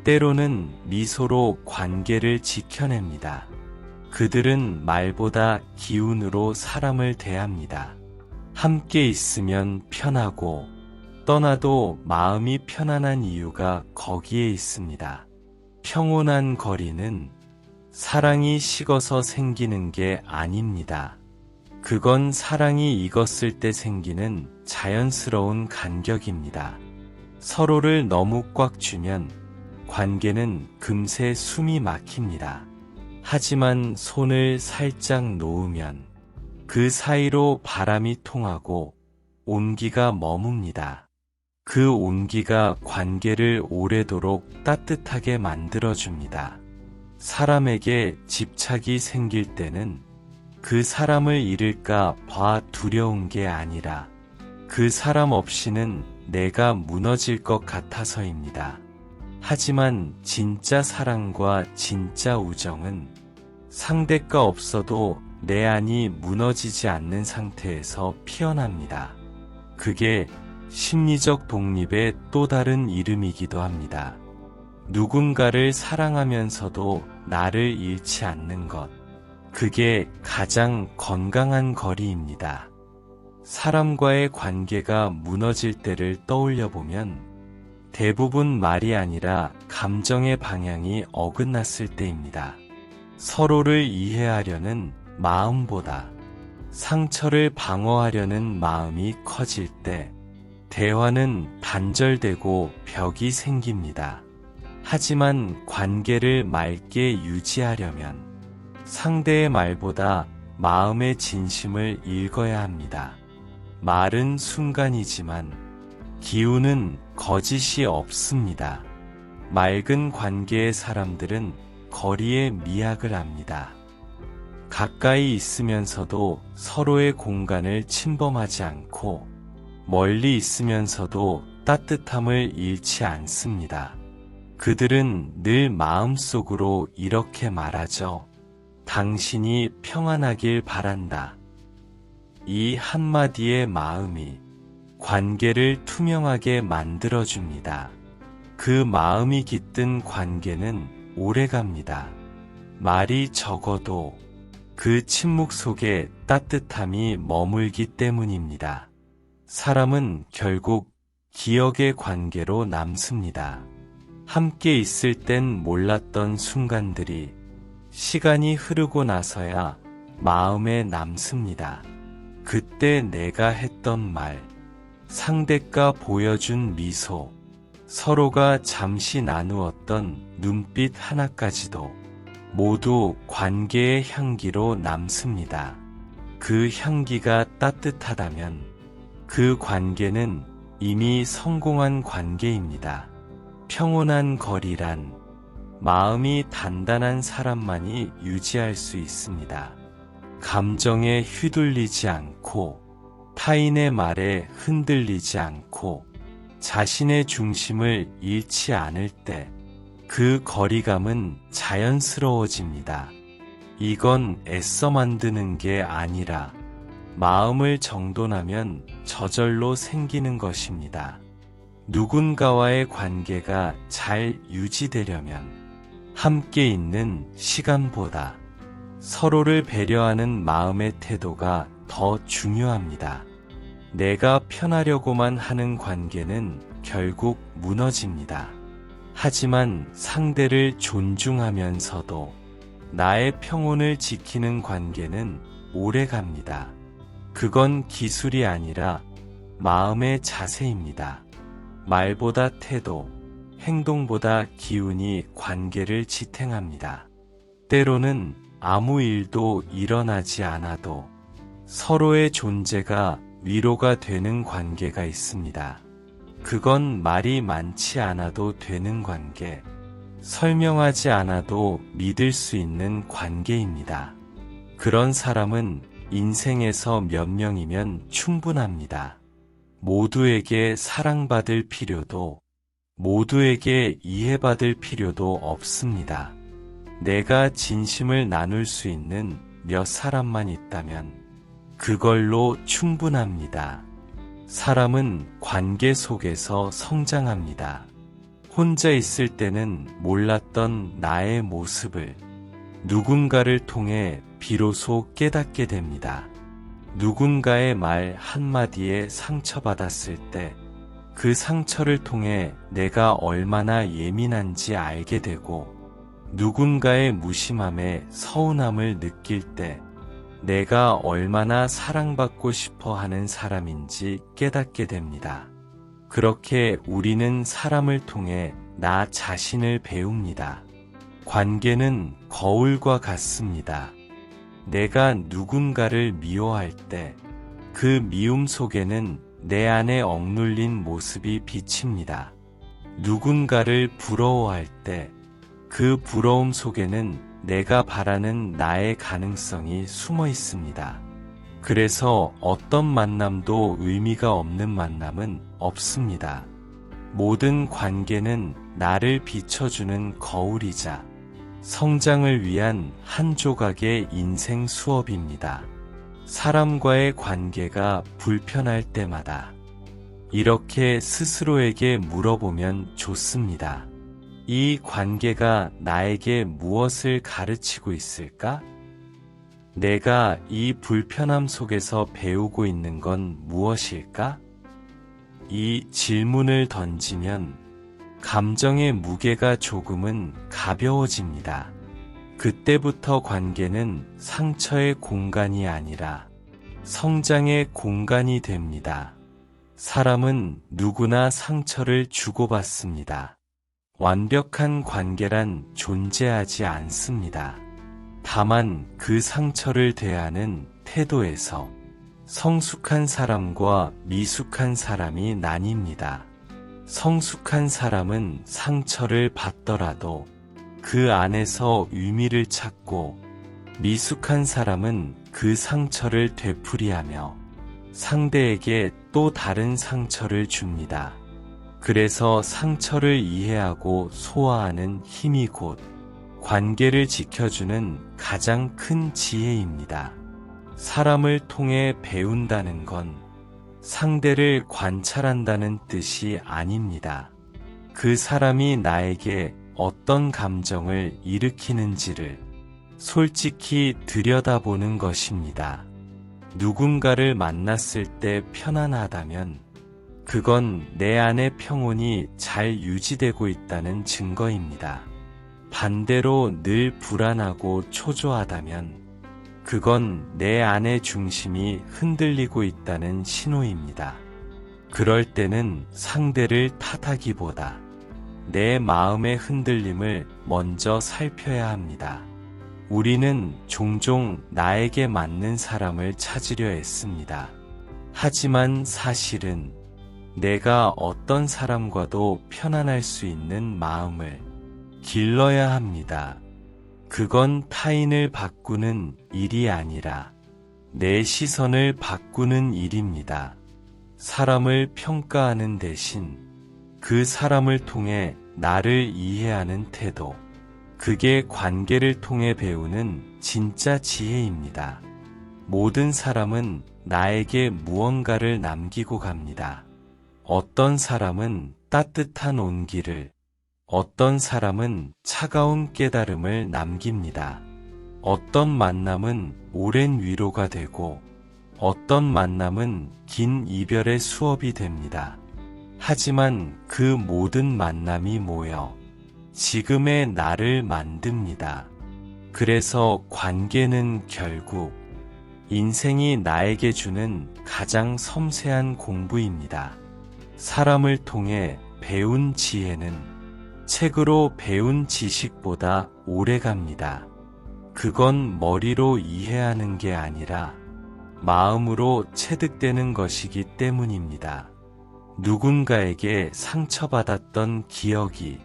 때로는 미소로 관계를 지켜냅니다. 그들은 말보다 기운으로 사람을 대합니다. 함께 있으면 편하고 떠나도 마음이 편안한 이유가 거기에 있습니다. 평온한 거리는 사랑이 식어서 생기는 게 아닙니다. 그건 사랑이 익었을 때 생기는 자연스러운 간격입니다. 서로를 너무 꽉 쥐면 관계는 금세 숨이 막힙니다. 하지만 손을 살짝 놓으면 그 사이로 바람이 통하고 온기가 머뭅니다. 그 온기가 관계를 오래도록 따뜻하게 만들어줍니다. 사람에게 집착이 생길 때는 그 사람을 잃을까 봐 두려운 게 아니라 그 사람 없이는 내가 무너질 것 같아서입니다. 하지만 진짜 사랑과 진짜 우정은 상대가 없어도 내 안이 무너지지 않는 상태에서 피어납니다. 그게 심리적 독립의 또 다른 이름이기도 합니다. 누군가를 사랑하면서도 나를 잃지 않는 것. 그게 가장 건강한 거리입니다. 사람과의 관계가 무너질 때를 떠올려 보면 대부분 말이 아니라 감정의 방향이 어긋났을 때입니다. 서로를 이해하려는 마음보다 상처를 방어하려는 마음이 커질 때 대화는 단절되고 벽이 생깁니다. 하지만 관계를 맑게 유지하려면 상대의 말보다 마음의 진심을 읽어야 합니다. 말은 순간이지만 기운은 거짓이 없습니다. 맑은 관계의 사람들은 거리의 미학을 압니다. 가까이 있으면서도 서로의 공간을 침범하지 않고 멀리 있으면서도 따뜻함을 잃지 않습니다. 그들은 늘 마음속으로 이렇게 말하죠. 당신이 평안하길 바란다. 이 한마디의 마음이 관계를 투명하게 만들어줍니다. 그 마음이 깃든 관계는 오래갑니다. 말이 적어도 그 침묵 속에 따뜻함이 머물기 때문입니다. 사람은 결국 기억의 관계로 남습니다. 함께 있을 땐 몰랐던 순간들이 시간이 흐르고 나서야 마음에 남습니다. 그때 내가 했던 말, 상대가 보여준 미소, 서로가 잠시 나누었던 눈빛 하나까지도 모두 관계의 향기로 남습니다. 그 향기가 따뜻하다면 그 관계는 이미 성공한 관계입니다. 평온한 거리란 마음이 단단한 사람만이 유지할 수 있습니다. 감정에 휘둘리지 않고 타인의 말에 흔들리지 않고 자신의 중심을 잃지 않을 때 그 거리감은 자연스러워집니다. 이건 애써 만드는 게 아니라 마음을 정돈하면 저절로 생기는 것입니다. 누군가와의 관계가 잘 유지되려면 함께 있는 시간보다 서로를 배려하는 마음의 태도가 더 중요합니다. 내가 편하려고만 하는 관계는 결국 무너집니다. 하지만 상대를 존중하면서도 나의 평온을 지키는 관계는 오래갑니다. 그건 기술이 아니라 마음의 자세입니다. 말보다 태도, 행동보다 기운이 관계를 지탱합니다. 때로는 아무 일도 일어나지 않아도 서로의 존재가 위로가 되는 관계가 있습니다. 그건 말이 많지 않아도 되는 관계, 설명하지 않아도 믿을 수 있는 관계입니다. 그런 사람은 인생에서 몇 명이면 충분합니다. 모두에게 사랑받을 필요도, 모두에게 이해받을 필요도 없습니다. 내가 진심을 나눌 수 있는 몇 사람만 있다면 그걸로 충분합니다. 사람은 관계 속에서 성장합니다. 혼자 있을 때는 몰랐던 나의 모습을 누군가를 통해 비로소 깨닫게 됩니다. 누군가의 말 한마디에 상처받았을 때 그 상처를 통해 내가 얼마나 예민한지 알게 되고, 누군가의 무심함에 서운함을 느낄 때 내가 얼마나 사랑받고 싶어 하는 사람인지 깨닫게 됩니다. 그렇게 우리는 사람을 통해 나 자신을 배웁니다. 관계는 거울과 같습니다. 내가 누군가를 미워할 때 그 미움 속에는 내 안에 억눌린 모습이 비칩니다. 누군가를 부러워할 때 그 부러움 속에는 내가 바라는 나의 가능성이 숨어 있습니다. 그래서 어떤 만남도 의미가 없는 만남은 없습니다. 모든 관계는 나를 비춰주는 거울이자 성장을 위한 한 조각의 인생 수업입니다. 사람과의 관계가 불편할 때마다 이렇게 스스로에게 물어보면 좋습니다. 이 관계가 나에게 무엇을 가르치고 있을까? 내가 이 불편함 속에서 배우고 있는 건 무엇일까? 이 질문을 던지면 감정의 무게가 조금은 가벼워집니다. 그때부터 관계는 상처의 공간이 아니라 성장의 공간이 됩니다. 사람은 누구나 상처를 주고받습니다. 완벽한 관계란 존재하지 않습니다. 다만 그 상처를 대하는 태도에서 성숙한 사람과 미숙한 사람이 나뉩니다. 성숙한 사람은 상처를 받더라도 그 안에서 의미를 찾고, 미숙한 사람은 그 상처를 되풀이하며 상대에게 또 다른 상처를 줍니다. 그래서 상처를 이해하고 소화하는 힘이 곧 관계를 지켜주는 가장 큰 지혜입니다. 사람을 통해 배운다는 건 상대를 관찰한다는 뜻이 아닙니다. 그 사람이 나에게 어떤 감정을 일으키는지를 솔직히 들여다보는 것입니다. 누군가를 만났을 때 편안하다면 그건 내 안의 평온이 잘 유지되고 있다는 증거입니다. 반대로 늘 불안하고 초조하다면 그건 내 안의 중심이 흔들리고 있다는 신호입니다. 그럴 때는 상대를 탓하기보다 내 마음의 흔들림을 먼저 살펴야 합니다. 우리는 종종 나에게 맞는 사람을 찾으려 애씁니다. 하지만 사실은 내가 어떤 사람과도 편안할 수 있는 마음을 길러야 합니다. 그건 타인을 바꾸는 일이 아니라 내 시선을 바꾸는 일입니다. 사람을 평가하는 대신 그 사람을 통해 나를 이해하는 태도, 그게 관계를 통해 배우는 진짜 지혜입니다. 모든 사람은 나에게 무언가를 남기고 갑니다. 어떤 사람은 따뜻한 온기를, 어떤 사람은 차가운 깨달음을 남깁니다. 어떤 만남은 오랜 위로가 되고, 어떤 만남은 긴 이별의 수업이 됩니다. 하지만 그 모든 만남이 모여 지금의 나를 만듭니다. 그래서 관계는 결국 인생이 나에게 주는 가장 섬세한 공부입니다. 사람을 통해 배운 지혜는 책으로 배운 지식보다 오래 갑니다. 그건 머리로 이해하는 게 아니라 마음으로 체득되는 것이기 때문입니다. 누군가에게 상처받았던 기억이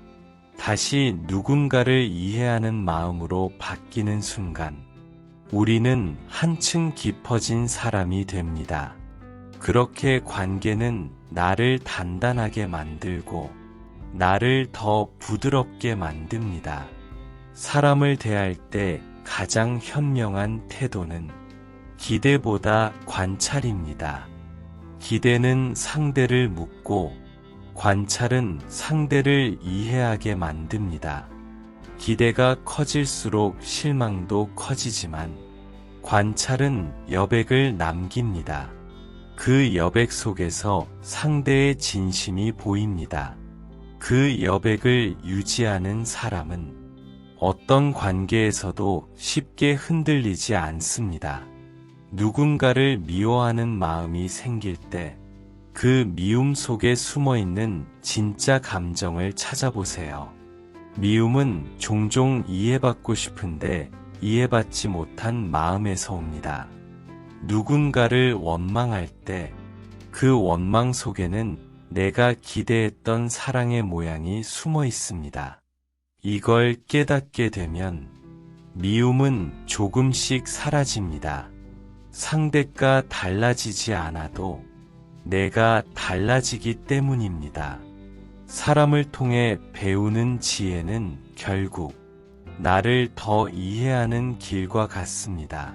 다시 누군가를 이해하는 마음으로 바뀌는 순간 우리는 한층 깊어진 사람이 됩니다. 그렇게 관계는 나를 단단하게 만들고 나를 더 부드럽게 만듭니다. 사람을 대할 때 가장 현명한 태도는 기대보다 관찰입니다. 기대는 상대를 묻고 관찰은 상대를 이해하게 만듭니다. 기대가 커질수록 실망도 커지지만 관찰은 여백을 남깁니다. 그 여백 속에서 상대의 진심이 보입니다. 그 여백을 유지하는 사람은 어떤 관계에서도 쉽게 흔들리지 않습니다. 누군가를 미워하는 마음이 생길 때 그 미움 속에 숨어있는 진짜 감정을 찾아보세요. 미움은 종종 이해받고 싶은데 이해받지 못한 마음에서 옵니다. 누군가를 원망할 때 그 원망 속에는 내가 기대했던 사랑의 모양이 숨어 있습니다. 이걸 깨닫게 되면 미움은 조금씩 사라집니다. 상대가 달라지지 않아도 내가 달라지기 때문입니다. 사람을 통해 배우는 지혜는 결국 나를 더 이해하는 길과 같습니다.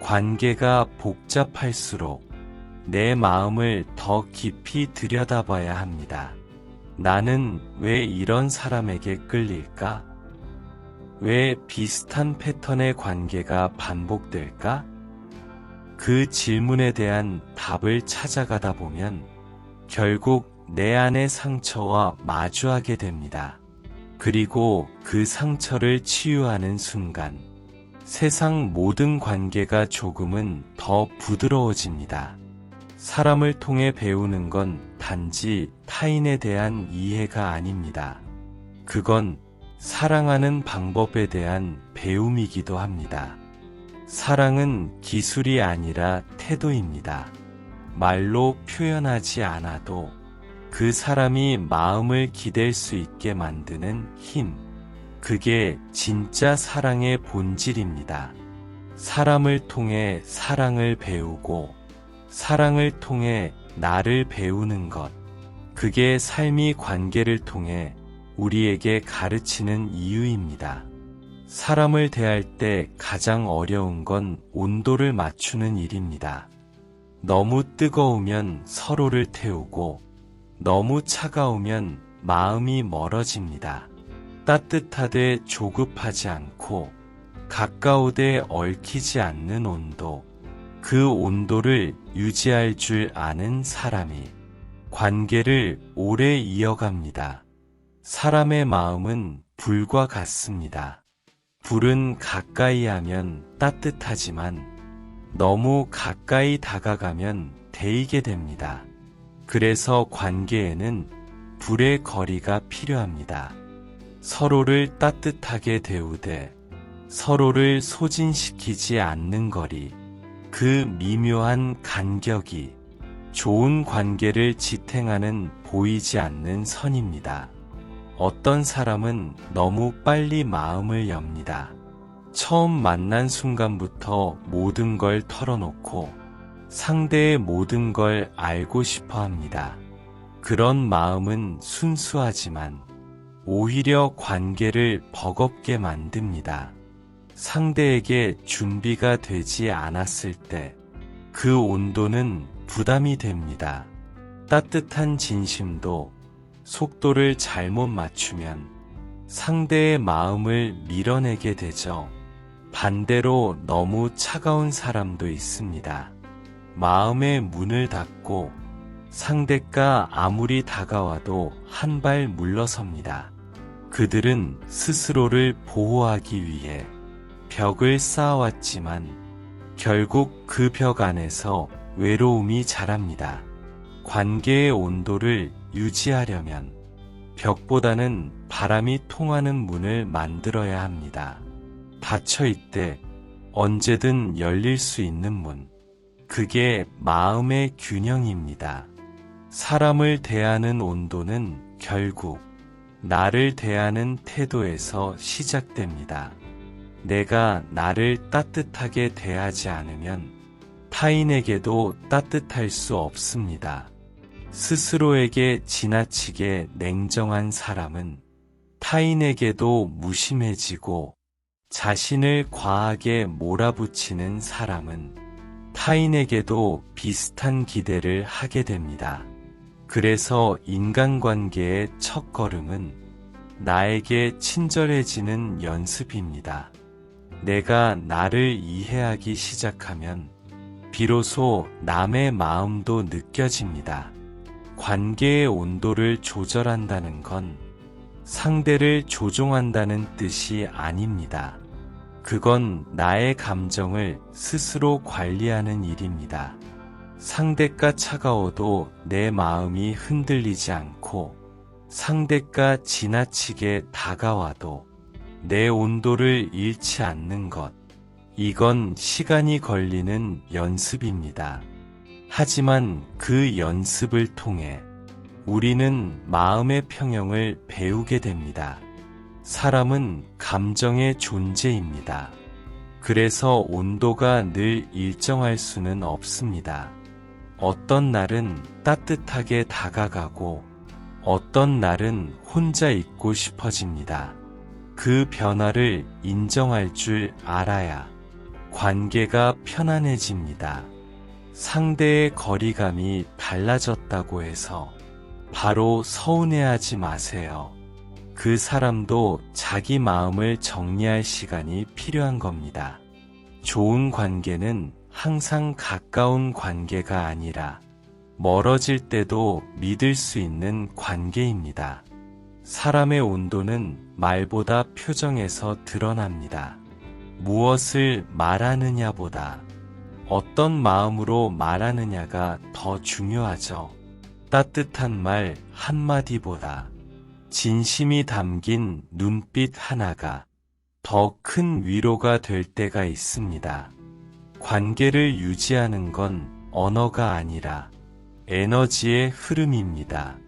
관계가 복잡할수록 내 마음을 더 깊이 들여다봐야 합니다. 나는 왜 이런 사람에게 끌릴까? 왜 비슷한 패턴의 관계가 반복될까? 그 질문에 대한 답을 찾아가다 보면 결국 내 안의 상처와 마주하게 됩니다. 그리고 그 상처를 치유하는 순간 세상 모든 관계가 조금은 더 부드러워집니다. 사람을 통해 배우는 건 단지 타인에 대한 이해가 아닙니다. 그건 사랑하는 방법에 대한 배움이기도 합니다. 사랑은 기술이 아니라 태도입니다. 말로 표현하지 않아도 그 사람이 마음을 기댈 수 있게 만드는 힘. 그게 진짜 사랑의 본질입니다. 사람을 통해 사랑을 배우고 사랑을 통해 나를 배우는 것. 그게 삶이 관계를 통해 우리에게 가르치는 이유입니다. 사람을 대할 때 가장 어려운 건 온도를 맞추는 일입니다. 너무 뜨거우면 서로를 태우고 너무 차가우면 마음이 멀어집니다. 따뜻하되 조급하지 않고 가까우되 얽히지 않는 온도. 그 온도를 유지할 줄 아는 사람이 관계를 오래 이어갑니다. 사람의 마음은 불과 같습니다. 불은 가까이 하면 따뜻하지만 너무 가까이 다가가면 데이게 됩니다. 그래서 관계에는 불의 거리가 필요합니다. 서로를 따뜻하게 데우되 서로를 소진시키지 않는 거리. 그 미묘한 간격이 좋은 관계를 지탱하는 보이지 않는 선입니다. 어떤 사람은 너무 빨리 마음을 엽니다. 처음 만난 순간부터 모든 걸 털어놓고 상대의 모든 걸 알고 싶어 합니다. 그런 마음은 순수하지만 오히려 관계를 버겁게 만듭니다. 상대에게 준비가 되지 않았을 때 그 온도는 부담이 됩니다. 따뜻한 진심도 속도를 잘못 맞추면 상대의 마음을 밀어내게 되죠. 반대로 너무 차가운 사람도 있습니다. 마음의 문을 닫고 상대가 아무리 다가와도 한 발 물러섭니다. 그들은 스스로를 보호하기 위해 벽을 쌓아왔지만 결국 그 벽 안에서 외로움이 자랍니다. 관계의 온도를 유지하려면 벽보다는 바람이 통하는 문을 만들어야 합니다. 닫혀 있되 언제든 열릴 수 있는 문. 그게 마음의 균형입니다. 사람을 대하는 온도는 결국 나를 대하는 태도에서 시작됩니다. 내가 나를 따뜻하게 대하지 않으면 타인에게도 따뜻할 수 없습니다. 스스로에게 지나치게 냉정한 사람은 타인에게도 무심해지고, 자신을 과하게 몰아붙이는 사람은 타인에게도 비슷한 기대를 하게 됩니다. 그래서 인간관계의 첫걸음은 나에게 친절해지는 연습입니다. 내가 나를 이해하기 시작하면 비로소 남의 마음도 느껴집니다. 관계의 온도를 조절한다는 건 상대를 조종한다는 뜻이 아닙니다. 그건 나의 감정을 스스로 관리하는 일입니다. 상대가 차가워도 내 마음이 흔들리지 않고, 상대가 지나치게 다가와도 내 온도를 잃지 않는 것. 이건 시간이 걸리는 연습입니다. 하지만 그 연습을 통해 우리는 마음의 평형을 배우게 됩니다. 사람은 감정의 존재입니다. 그래서 온도가 늘 일정할 수는 없습니다. 어떤 날은 따뜻하게 다가가고 어떤 날은 혼자 있고 싶어집니다. 그 변화를 인정할 줄 알아야 관계가 편안해집니다. 상대의 거리감이 달라졌다고 해서 바로 서운해하지 마세요. 그 사람도 자기 마음을 정리할 시간이 필요한 겁니다. 좋은 관계는 항상 가까운 관계가 아니라 멀어질 때도 믿을 수 있는 관계입니다. 사람의 온도는 말보다 표정에서 드러납니다. 무엇을 말하느냐보다 어떤 마음으로 말하느냐가 더 중요하죠. 따뜻한 말 한마디보다 진심이 담긴 눈빛 하나가 더 큰 위로가 될 때가 있습니다. 관계를 유지하는 건 언어가 아니라 에너지의 흐름입니다.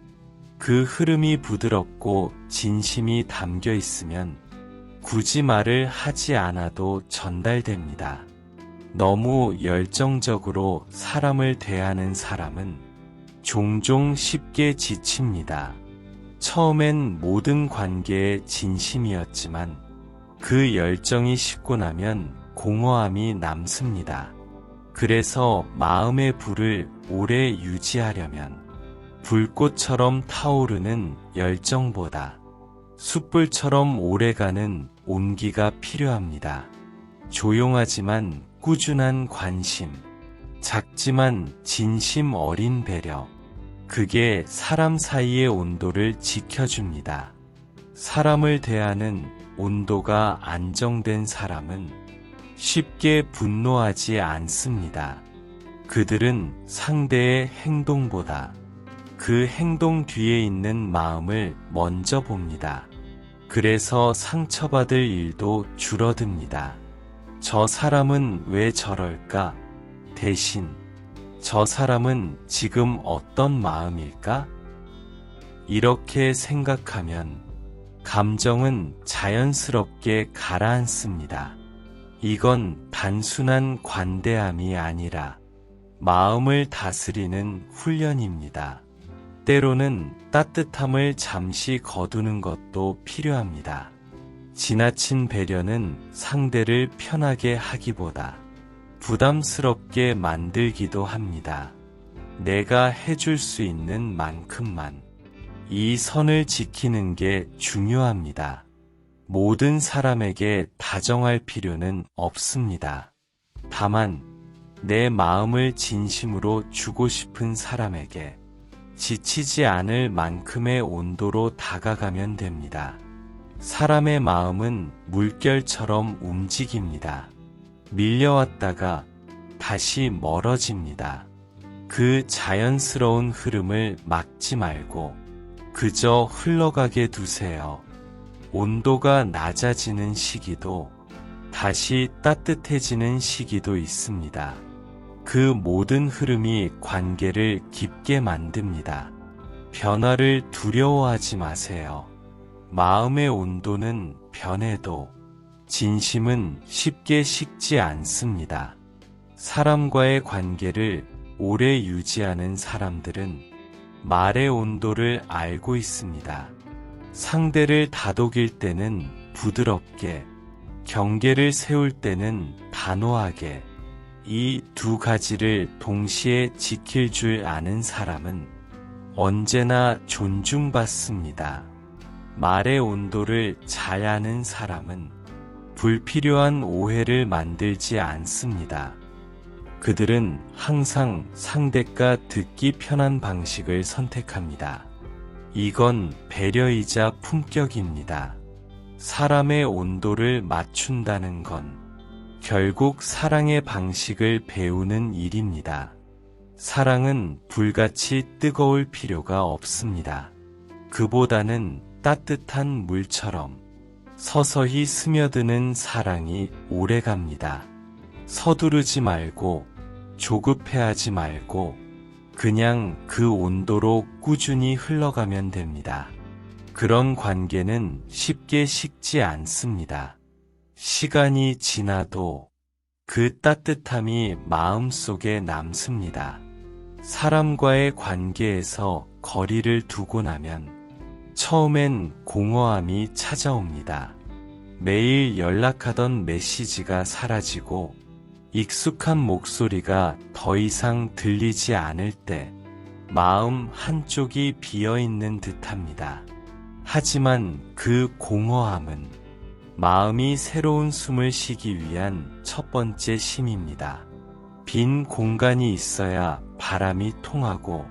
그 흐름이 부드럽고 진심이 담겨 있으면 굳이 말을 하지 않아도 전달됩니다. 너무 열정적으로 사람을 대하는 사람은 종종 쉽게 지칩니다. 처음엔 모든 관계에 진심이었지만 그 열정이 식고 나면 공허함이 남습니다. 그래서 마음의 불을 오래 유지하려면 불꽃처럼 타오르는 열정보다 숯불처럼 오래가는 온기가 필요합니다. 조용하지만 꾸준한 관심, 작지만 진심 어린 배려, 그게 사람 사이의 온도를 지켜줍니다. 사람을 대하는 온도가 안정된 사람은 쉽게 분노하지 않습니다. 그들은 상대의 행동보다 그 행동 뒤에 있는 마음을 먼저 봅니다. 그래서 상처받을 일도 줄어듭니다. 저 사람은 왜 저럴까? 대신 저 사람은 지금 어떤 마음일까? 이렇게 생각하면 감정은 자연스럽게 가라앉습니다. 이건 단순한 관대함이 아니라 마음을 다스리는 훈련입니다. 때로는 따뜻함을 잠시 거두는 것도 필요합니다. 지나친 배려는 상대를 편하게 하기보다 부담스럽게 만들기도 합니다. 내가 해줄 수 있는 만큼만 이 선을 지키는 게 중요합니다. 모든 사람에게 다정할 필요는 없습니다. 다만 내 마음을 진심으로 주고 싶은 사람에게 지치지 않을 만큼의 온도로 다가가면 됩니다. 사람의 마음은 물결처럼 움직입니다. 밀려왔다가 다시 멀어집니다. 그 자연스러운 흐름을 막지 말고 그저 흘러가게 두세요. 온도가 낮아지는 시기도 다시 따뜻해지는 시기도 있습니다. 그 모든 흐름이 관계를 깊게 만듭니다. 변화를 두려워하지 마세요. 마음의 온도는 변해도 진심은 쉽게 식지 않습니다. 사람과의 관계를 오래 유지하는 사람들은 말의 온도를 알고 있습니다. 상대를 다독일 때는 부드럽게, 경계를 세울 때는 단호하게, 이 두 가지를 동시에 지킬 줄 아는 사람은 언제나 존중받습니다. 말의 온도를 잘 아는 사람은 불필요한 오해를 만들지 않습니다. 그들은 항상 상대가 듣기 편한 방식을 선택합니다. 이건 배려이자 품격입니다. 사람의 온도를 맞춘다는 건 결국 사랑의 방식을 배우는 일입니다. 사랑은 불같이 뜨거울 필요가 없습니다. 그보다는 따뜻한 물처럼 서서히 스며드는 사랑이 오래갑니다. 서두르지 말고 조급해하지 말고 그냥 그 온도로 꾸준히 흘러가면 됩니다. 그런 관계는 쉽게 식지 않습니다. 시간이 지나도 그 따뜻함이 마음속에 남습니다. 사람과의 관계에서 거리를 두고 나면 처음엔 공허함이 찾아옵니다. 매일 연락하던 메시지가 사라지고 익숙한 목소리가 더 이상 들리지 않을 때 마음 한쪽이 비어있는 듯합니다. 하지만 그 공허함은 마음이 새로운 숨을 쉬기 위한 첫 번째 쉼입니다. 빈 공간이 있어야 바람이 통하고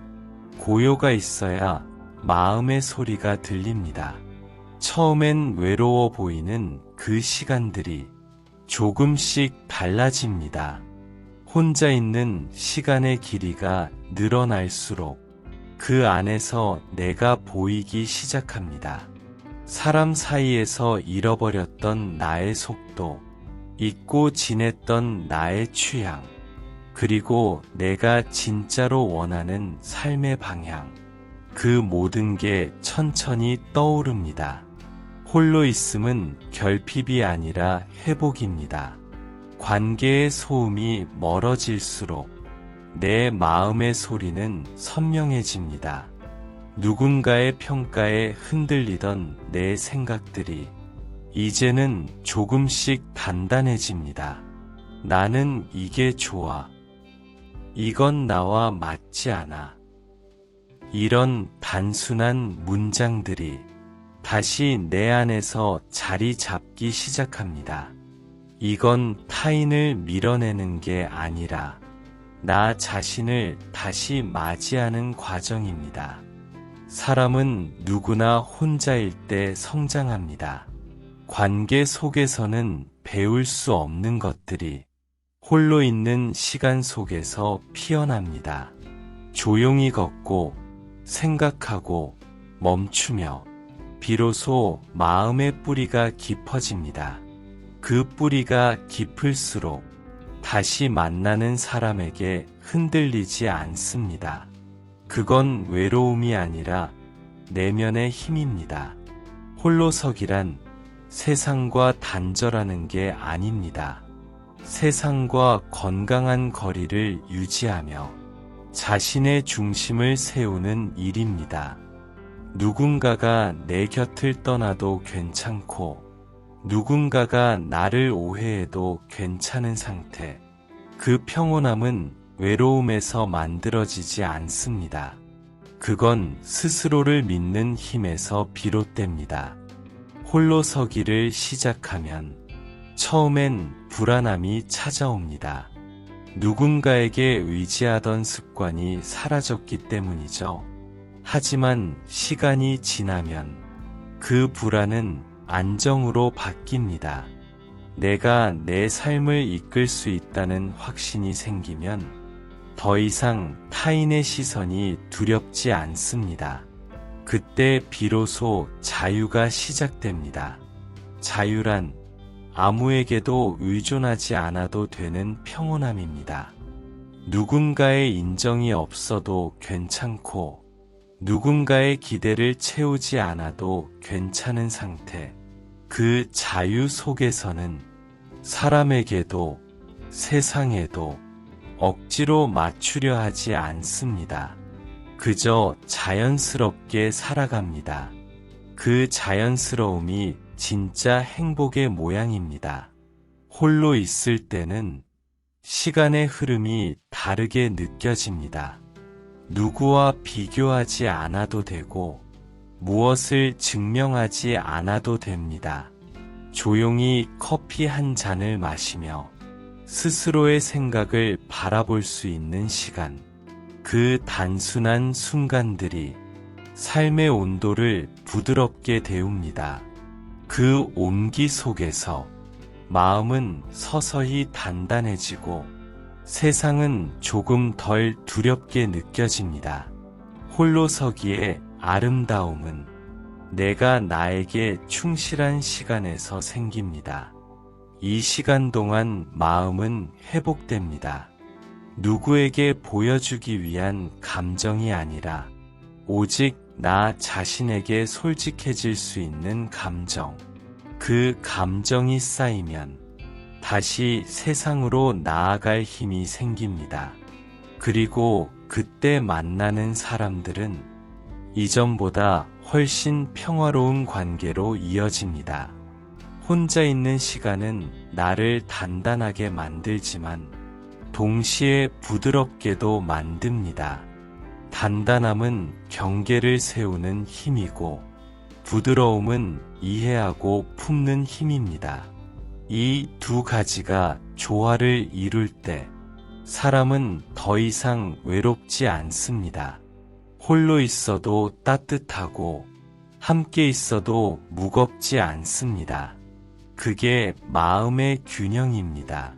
고요가 있어야 마음의 소리가 들립니다. 처음엔 외로워 보이는 그 시간들이 조금씩 달라집니다. 혼자 있는 시간의 길이가 늘어날수록 그 안에서 내가 보이기 시작합니다. 사람 사이에서 잃어버렸던 나의 속도, 잊고 지냈던 나의 취향, 그리고 내가 진짜로 원하는 삶의 방향, 그 모든 게 천천히 떠오릅니다. 홀로 있음은 결핍이 아니라 회복입니다. 관계의 소음이 멀어질수록 내 마음의 소리는 선명해집니다. 누군가의 평가에 흔들리던 내 생각들이 이제는 조금씩 단단해집니다. 나는 이게 좋아. 이건 나와 맞지 않아. 이런 단순한 문장들이 다시 내 안에서 자리 잡기 시작합니다. 이건 타인을 밀어내는 게 아니라 나 자신을 다시 맞이하는 과정입니다. 사람은 누구나 혼자일 때 성장합니다. 관계 속에서는 배울 수 없는 것들이 홀로 있는 시간 속에서 피어납니다. 조용히 걷고 생각하고 멈추며 비로소 마음의 뿌리가 깊어집니다. 그 뿌리가 깊을수록 다시 만나는 사람에게 흔들리지 않습니다. 그건 외로움이 아니라 내면의 힘입니다. 홀로서기란 세상과 단절하는 게 아닙니다. 세상과 건강한 거리를 유지하며 자신의 중심을 세우는 일입니다. 누군가가 내 곁을 떠나도 괜찮고 누군가가 나를 오해해도 괜찮은 상태. 그 평온함은 외로움에서 만들어지지 않습니다. 그건 스스로를 믿는 힘에서 비롯됩니다. 홀로 서기를 시작하면 처음엔 불안함이 찾아옵니다. 누군가에게 의지하던 습관이 사라졌기 때문이죠. 하지만 시간이 지나면 그 불안은 안정으로 바뀝니다. 내가 내 삶을 이끌 수 있다는 확신이 생기면 더 이상 타인의 시선이 두렵지 않습니다. 그때 비로소 자유가 시작됩니다. 자유란 아무에게도 의존하지 않아도 되는 평온함입니다. 누군가의 인정이 없어도 괜찮고, 누군가의 기대를 채우지 않아도 괜찮은 상태. 그 자유 속에서는 사람에게도 세상에도 억지로 맞추려 하지 않습니다. 그저 자연스럽게 살아갑니다. 그 자연스러움이 진짜 행복의 모양입니다. 홀로 있을 때는 시간의 흐름이 다르게 느껴집니다. 누구와 비교하지 않아도 되고 무엇을 증명하지 않아도 됩니다. 조용히 커피 한 잔을 마시며 스스로의 생각을 바라볼 수 있는 시간. 그 단순한 순간들이 삶의 온도를 부드럽게 데웁니다. 그 온기 속에서 마음은 서서히 단단해지고 세상은 조금 덜 두렵게 느껴집니다. 홀로서기의 아름다움은 내가 나에게 충실한 시간에서 생깁니다. 이 시간 동안 마음은 회복됩니다. 누구에게 보여주기 위한 감정이 아니라 오직 나 자신에게 솔직해질 수 있는 감정. 그 감정이 쌓이면 다시 세상으로 나아갈 힘이 생깁니다. 그리고 그때 만나는 사람들은 이전보다 훨씬 평화로운 관계로 이어집니다. 혼자 있는 시간은 나를 단단하게 만들지만 동시에 부드럽게도 만듭니다. 단단함은 경계를 세우는 힘이고 부드러움은 이해하고 품는 힘입니다. 이 두 가지가 조화를 이룰 때 사람은 더 이상 외롭지 않습니다. 홀로 있어도 따뜻하고 함께 있어도 무겁지 않습니다. 그게 마음의 균형입니다.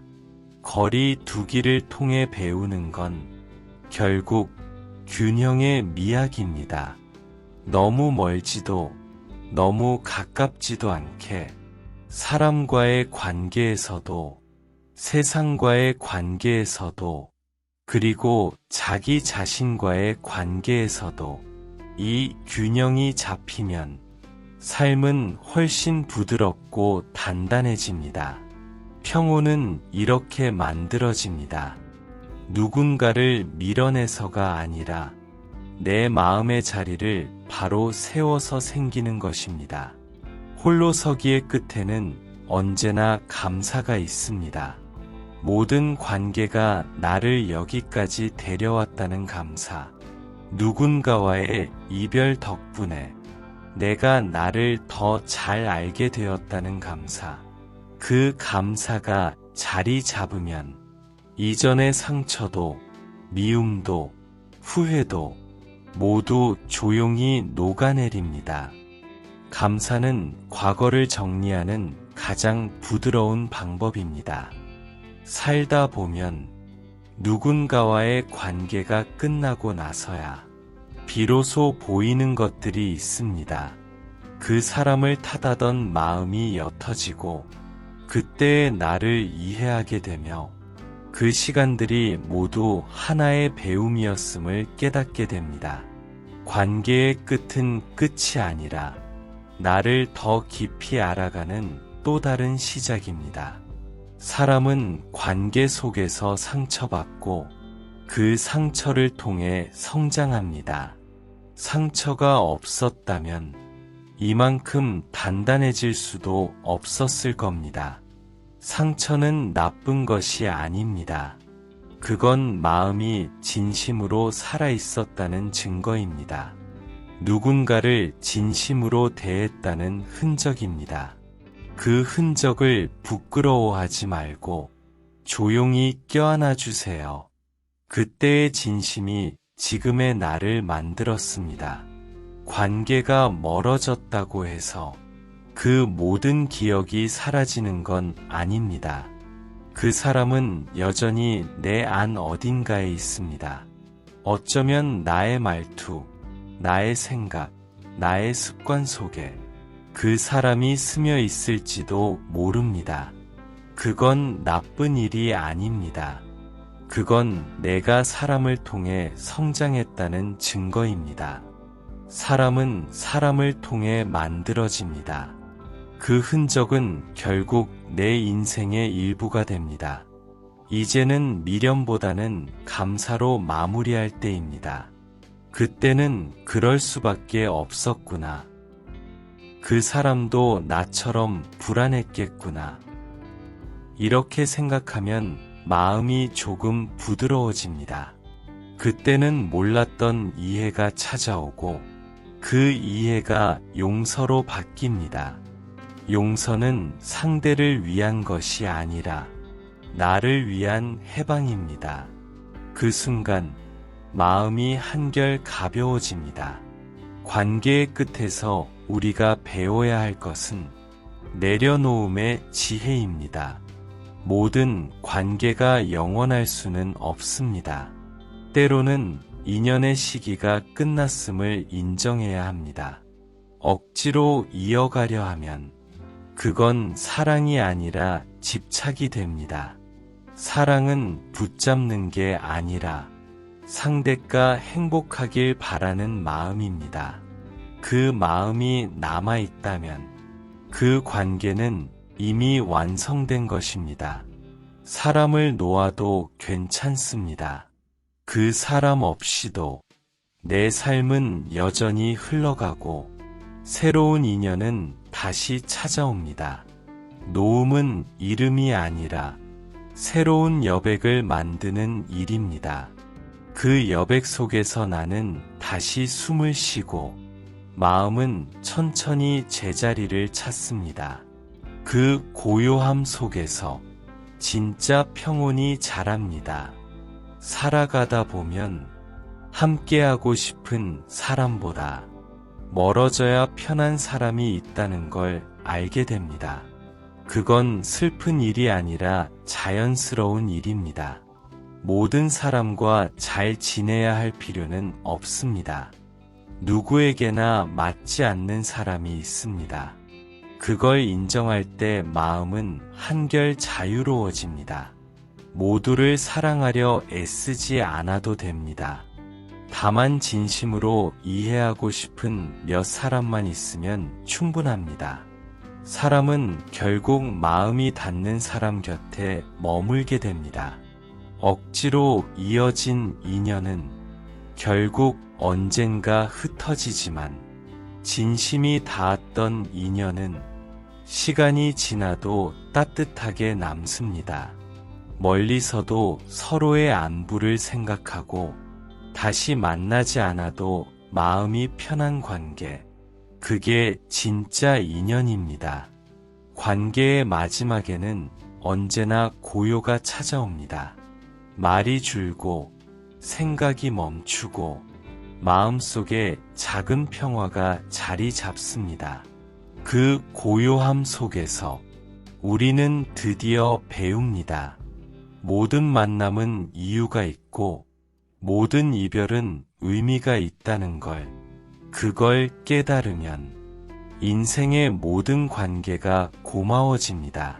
거리 두기를 통해 배우는 건 결국 균형의 미학입니다. 너무 멀지도 너무 가깝지도 않게 사람과의 관계에서도 세상과의 관계에서도 그리고 자기 자신과의 관계에서도 이 균형이 잡히면 삶은 훨씬 부드럽고 단단해집니다. 평온은 이렇게 만들어집니다. 누군가를 밀어내서가 아니라 내 마음의 자리를 바로 세워서 생기는 것입니다. 홀로서기의 끝에는 언제나 감사가 있습니다. 모든 관계가 나를 여기까지 데려왔다는 감사. 누군가와의 이별 덕분에 내가 나를 더 잘 알게 되었다는 감사. 그 감사가 자리 잡으면 이전의 상처도 미움도 후회도 모두 조용히 녹아내립니다. 감사는 과거를 정리하는 가장 부드러운 방법입니다. 살다 보면 누군가와의 관계가 끝나고 나서야 비로소 보이는 것들이 있습니다. 그 사람을 탓하던 마음이 옅어지고 그때의 나를 이해하게 되며 그 시간들이 모두 하나의 배움이었음을 깨닫게 됩니다. 관계의 끝은 끝이 아니라 나를 더 깊이 알아가는 또 다른 시작입니다. 사람은 관계 속에서 상처받고 그 상처를 통해 성장합니다. 상처가 없었다면 이만큼 단단해질 수도 없었을 겁니다. 상처는 나쁜 것이 아닙니다. 그건 마음이 진심으로 살아있었다는 증거입니다. 누군가를 진심으로 대했다는 흔적입니다. 그 흔적을 부끄러워하지 말고 조용히 껴안아 주세요. 그때의 진심이 지금의 나를 만들었습니다. 관계가 멀어졌다고 해서 그 모든 기억이 사라지는 건 아닙니다. 그 사람은 여전히 내 안 어딘가에 있습니다. 어쩌면 나의 말투, 나의 생각, 나의 습관 속에 그 사람이 스며 있을지도 모릅니다. 그건 나쁜 일이 아닙니다. 그건 내가 사람을 통해 성장했다는 증거입니다. 사람은 사람을 통해 만들어집니다. 그 흔적은 결국 내 인생의 일부가 됩니다. 이제는 미련보다는 감사로 마무리할 때입니다. 그때는 그럴 수밖에 없었구나. 그 사람도 나처럼 불안했겠구나. 이렇게 생각하면 마음이 조금 부드러워집니다. 그때는 몰랐던 이해가 찾아오고 그 이해가 용서로 바뀝니다. 용서는 상대를 위한 것이 아니라 나를 위한 해방입니다. 그 순간 마음이 한결 가벼워집니다. 관계의 끝에서 우리가 배워야 할 것은 내려놓음의 지혜입니다. 모든 관계가 영원할 수는 없습니다. 때로는 인연의 시기가 끝났음을 인정해야 합니다. 억지로 이어가려 하면 그건 사랑이 아니라 집착이 됩니다. 사랑은 붙잡는 게 아니라 상대가 행복하길 바라는 마음입니다. 그 마음이 남아있다면 그 관계는 이미 완성된 것입니다. 사람을 놓아도 괜찮습니다. 그 사람 없이도 내 삶은 여전히 흘러가고 새로운 인연은 다시 찾아옵니다. 놓음은 이름이 아니라 새로운 여백을 만드는 일입니다. 그 여백 속에서 나는 다시 숨을 쉬고 마음은 천천히 제자리를 찾습니다. 그 고요함 속에서 진짜 평온이 자랍니다. 살아가다 보면 함께하고 싶은 사람보다 멀어져야 편한 사람이 있다는 걸 알게 됩니다. 그건 슬픈 일이 아니라 자연스러운 일입니다. 모든 사람과 잘 지내야 할 필요는 없습니다. 누구에게나 맞지 않는 사람이 있습니다. 그걸 인정할 때 마음은 한결 자유로워집니다. 모두를 사랑하려 애쓰지 않아도 됩니다. 다만 진심으로 이해하고 싶은 몇 사람만 있으면 충분합니다. 사람은 결국 마음이 닿는 사람 곁에 머물게 됩니다. 억지로 이어진 인연은 결국 언젠가 흩어지지만 진심이 닿았던 인연은 시간이 지나도 따뜻하게 남습니다. 멀리서도 서로의 안부를 생각하고 다시 만나지 않아도 마음이 편한 관계, 그게 진짜 인연입니다. 관계의 마지막에는 언제나 고요가 찾아옵니다. 말이 줄고 생각이 멈추고 마음속에 작은 평화가 자리 잡습니다. 그 고요함 속에서 우리는 드디어 배웁니다. 모든 만남은 이유가 있고 모든 이별은 의미가 있다는 걸. 그걸 깨달으면 인생의 모든 관계가 고마워집니다.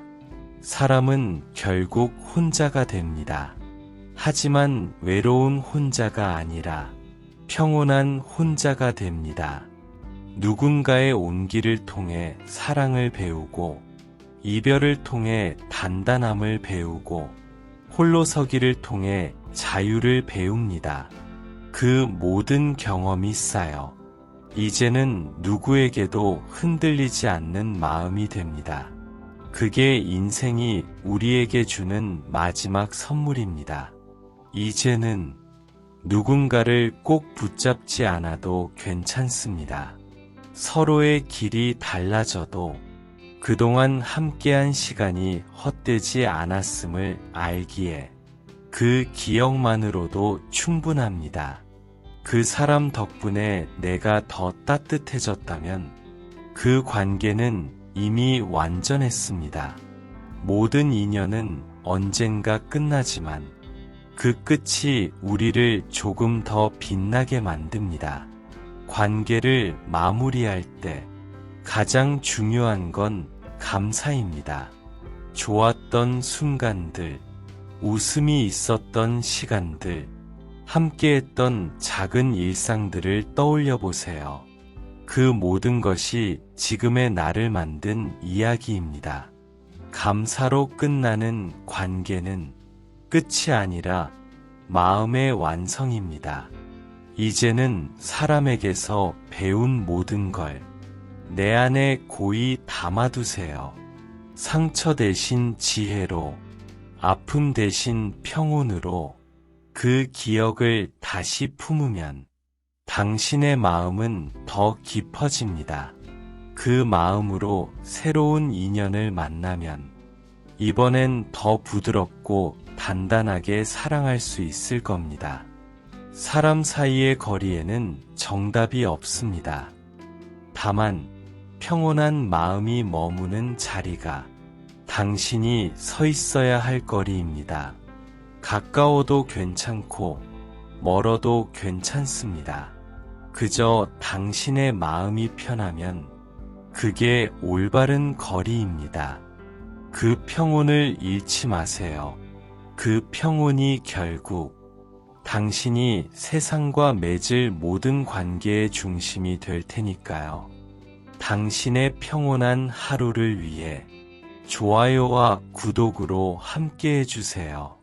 사람은 결국 혼자가 됩니다. 하지만 외로운 혼자가 아니라 평온한 혼자가 됩니다. 누군가의 온기를 통해 사랑을 배우고 이별을 통해 단단함을 배우고 홀로 서기를 통해 자유를 배웁니다. 그 모든 경험이 쌓여 이제는 누구에게도 흔들리지 않는 마음이 됩니다. 그게 인생이 우리에게 주는 마지막 선물입니다. 이제는 누군가를 꼭 붙잡지 않아도 괜찮습니다. 서로의 길이 달라져도 그동안 함께한 시간이 헛되지 않았음을 알기에 그 기억만으로도 충분합니다. 그 사람 덕분에 내가 더 따뜻해졌다면 그 관계는 이미 완전했습니다. 모든 인연은 언젠가 끝나지만 그 끝이 우리를 조금 더 빛나게 만듭니다. 관계를 마무리할 때 가장 중요한 건 감사입니다. 좋았던 순간들, 웃음이 있었던 시간들, 함께했던 작은 일상들을 떠올려 보세요. 그 모든 것이 지금의 나를 만든 이야기입니다. 감사로 끝나는 관계는 끝이 아니라 마음의 완성입니다. 이제는 사람에게서 배운 모든 걸 내 안에 고이 담아두세요. 상처 대신 지혜로, 아픔 대신 평온으로 그 기억을 다시 품으면 당신의 마음은 더 깊어집니다. 그 마음으로 새로운 인연을 만나면 이번엔 더 부드럽고 단단하게 사랑할 수 있을 겁니다. 사람 사이의 거리에는 정답이 없습니다. 다만 평온한 마음이 머무는 자리가 당신이 서 있어야 할 거리입니다. 가까워도 괜찮고 멀어도 괜찮습니다. 그저 당신의 마음이 편하면 그게 올바른 거리입니다. 그 평온을 잃지 마세요. 그 평온이 결국 당신이 세상과 맺을 모든 관계의 중심이 될 테니까요. 당신의 평온한 하루를 위해 좋아요와 구독으로 함께 해주세요.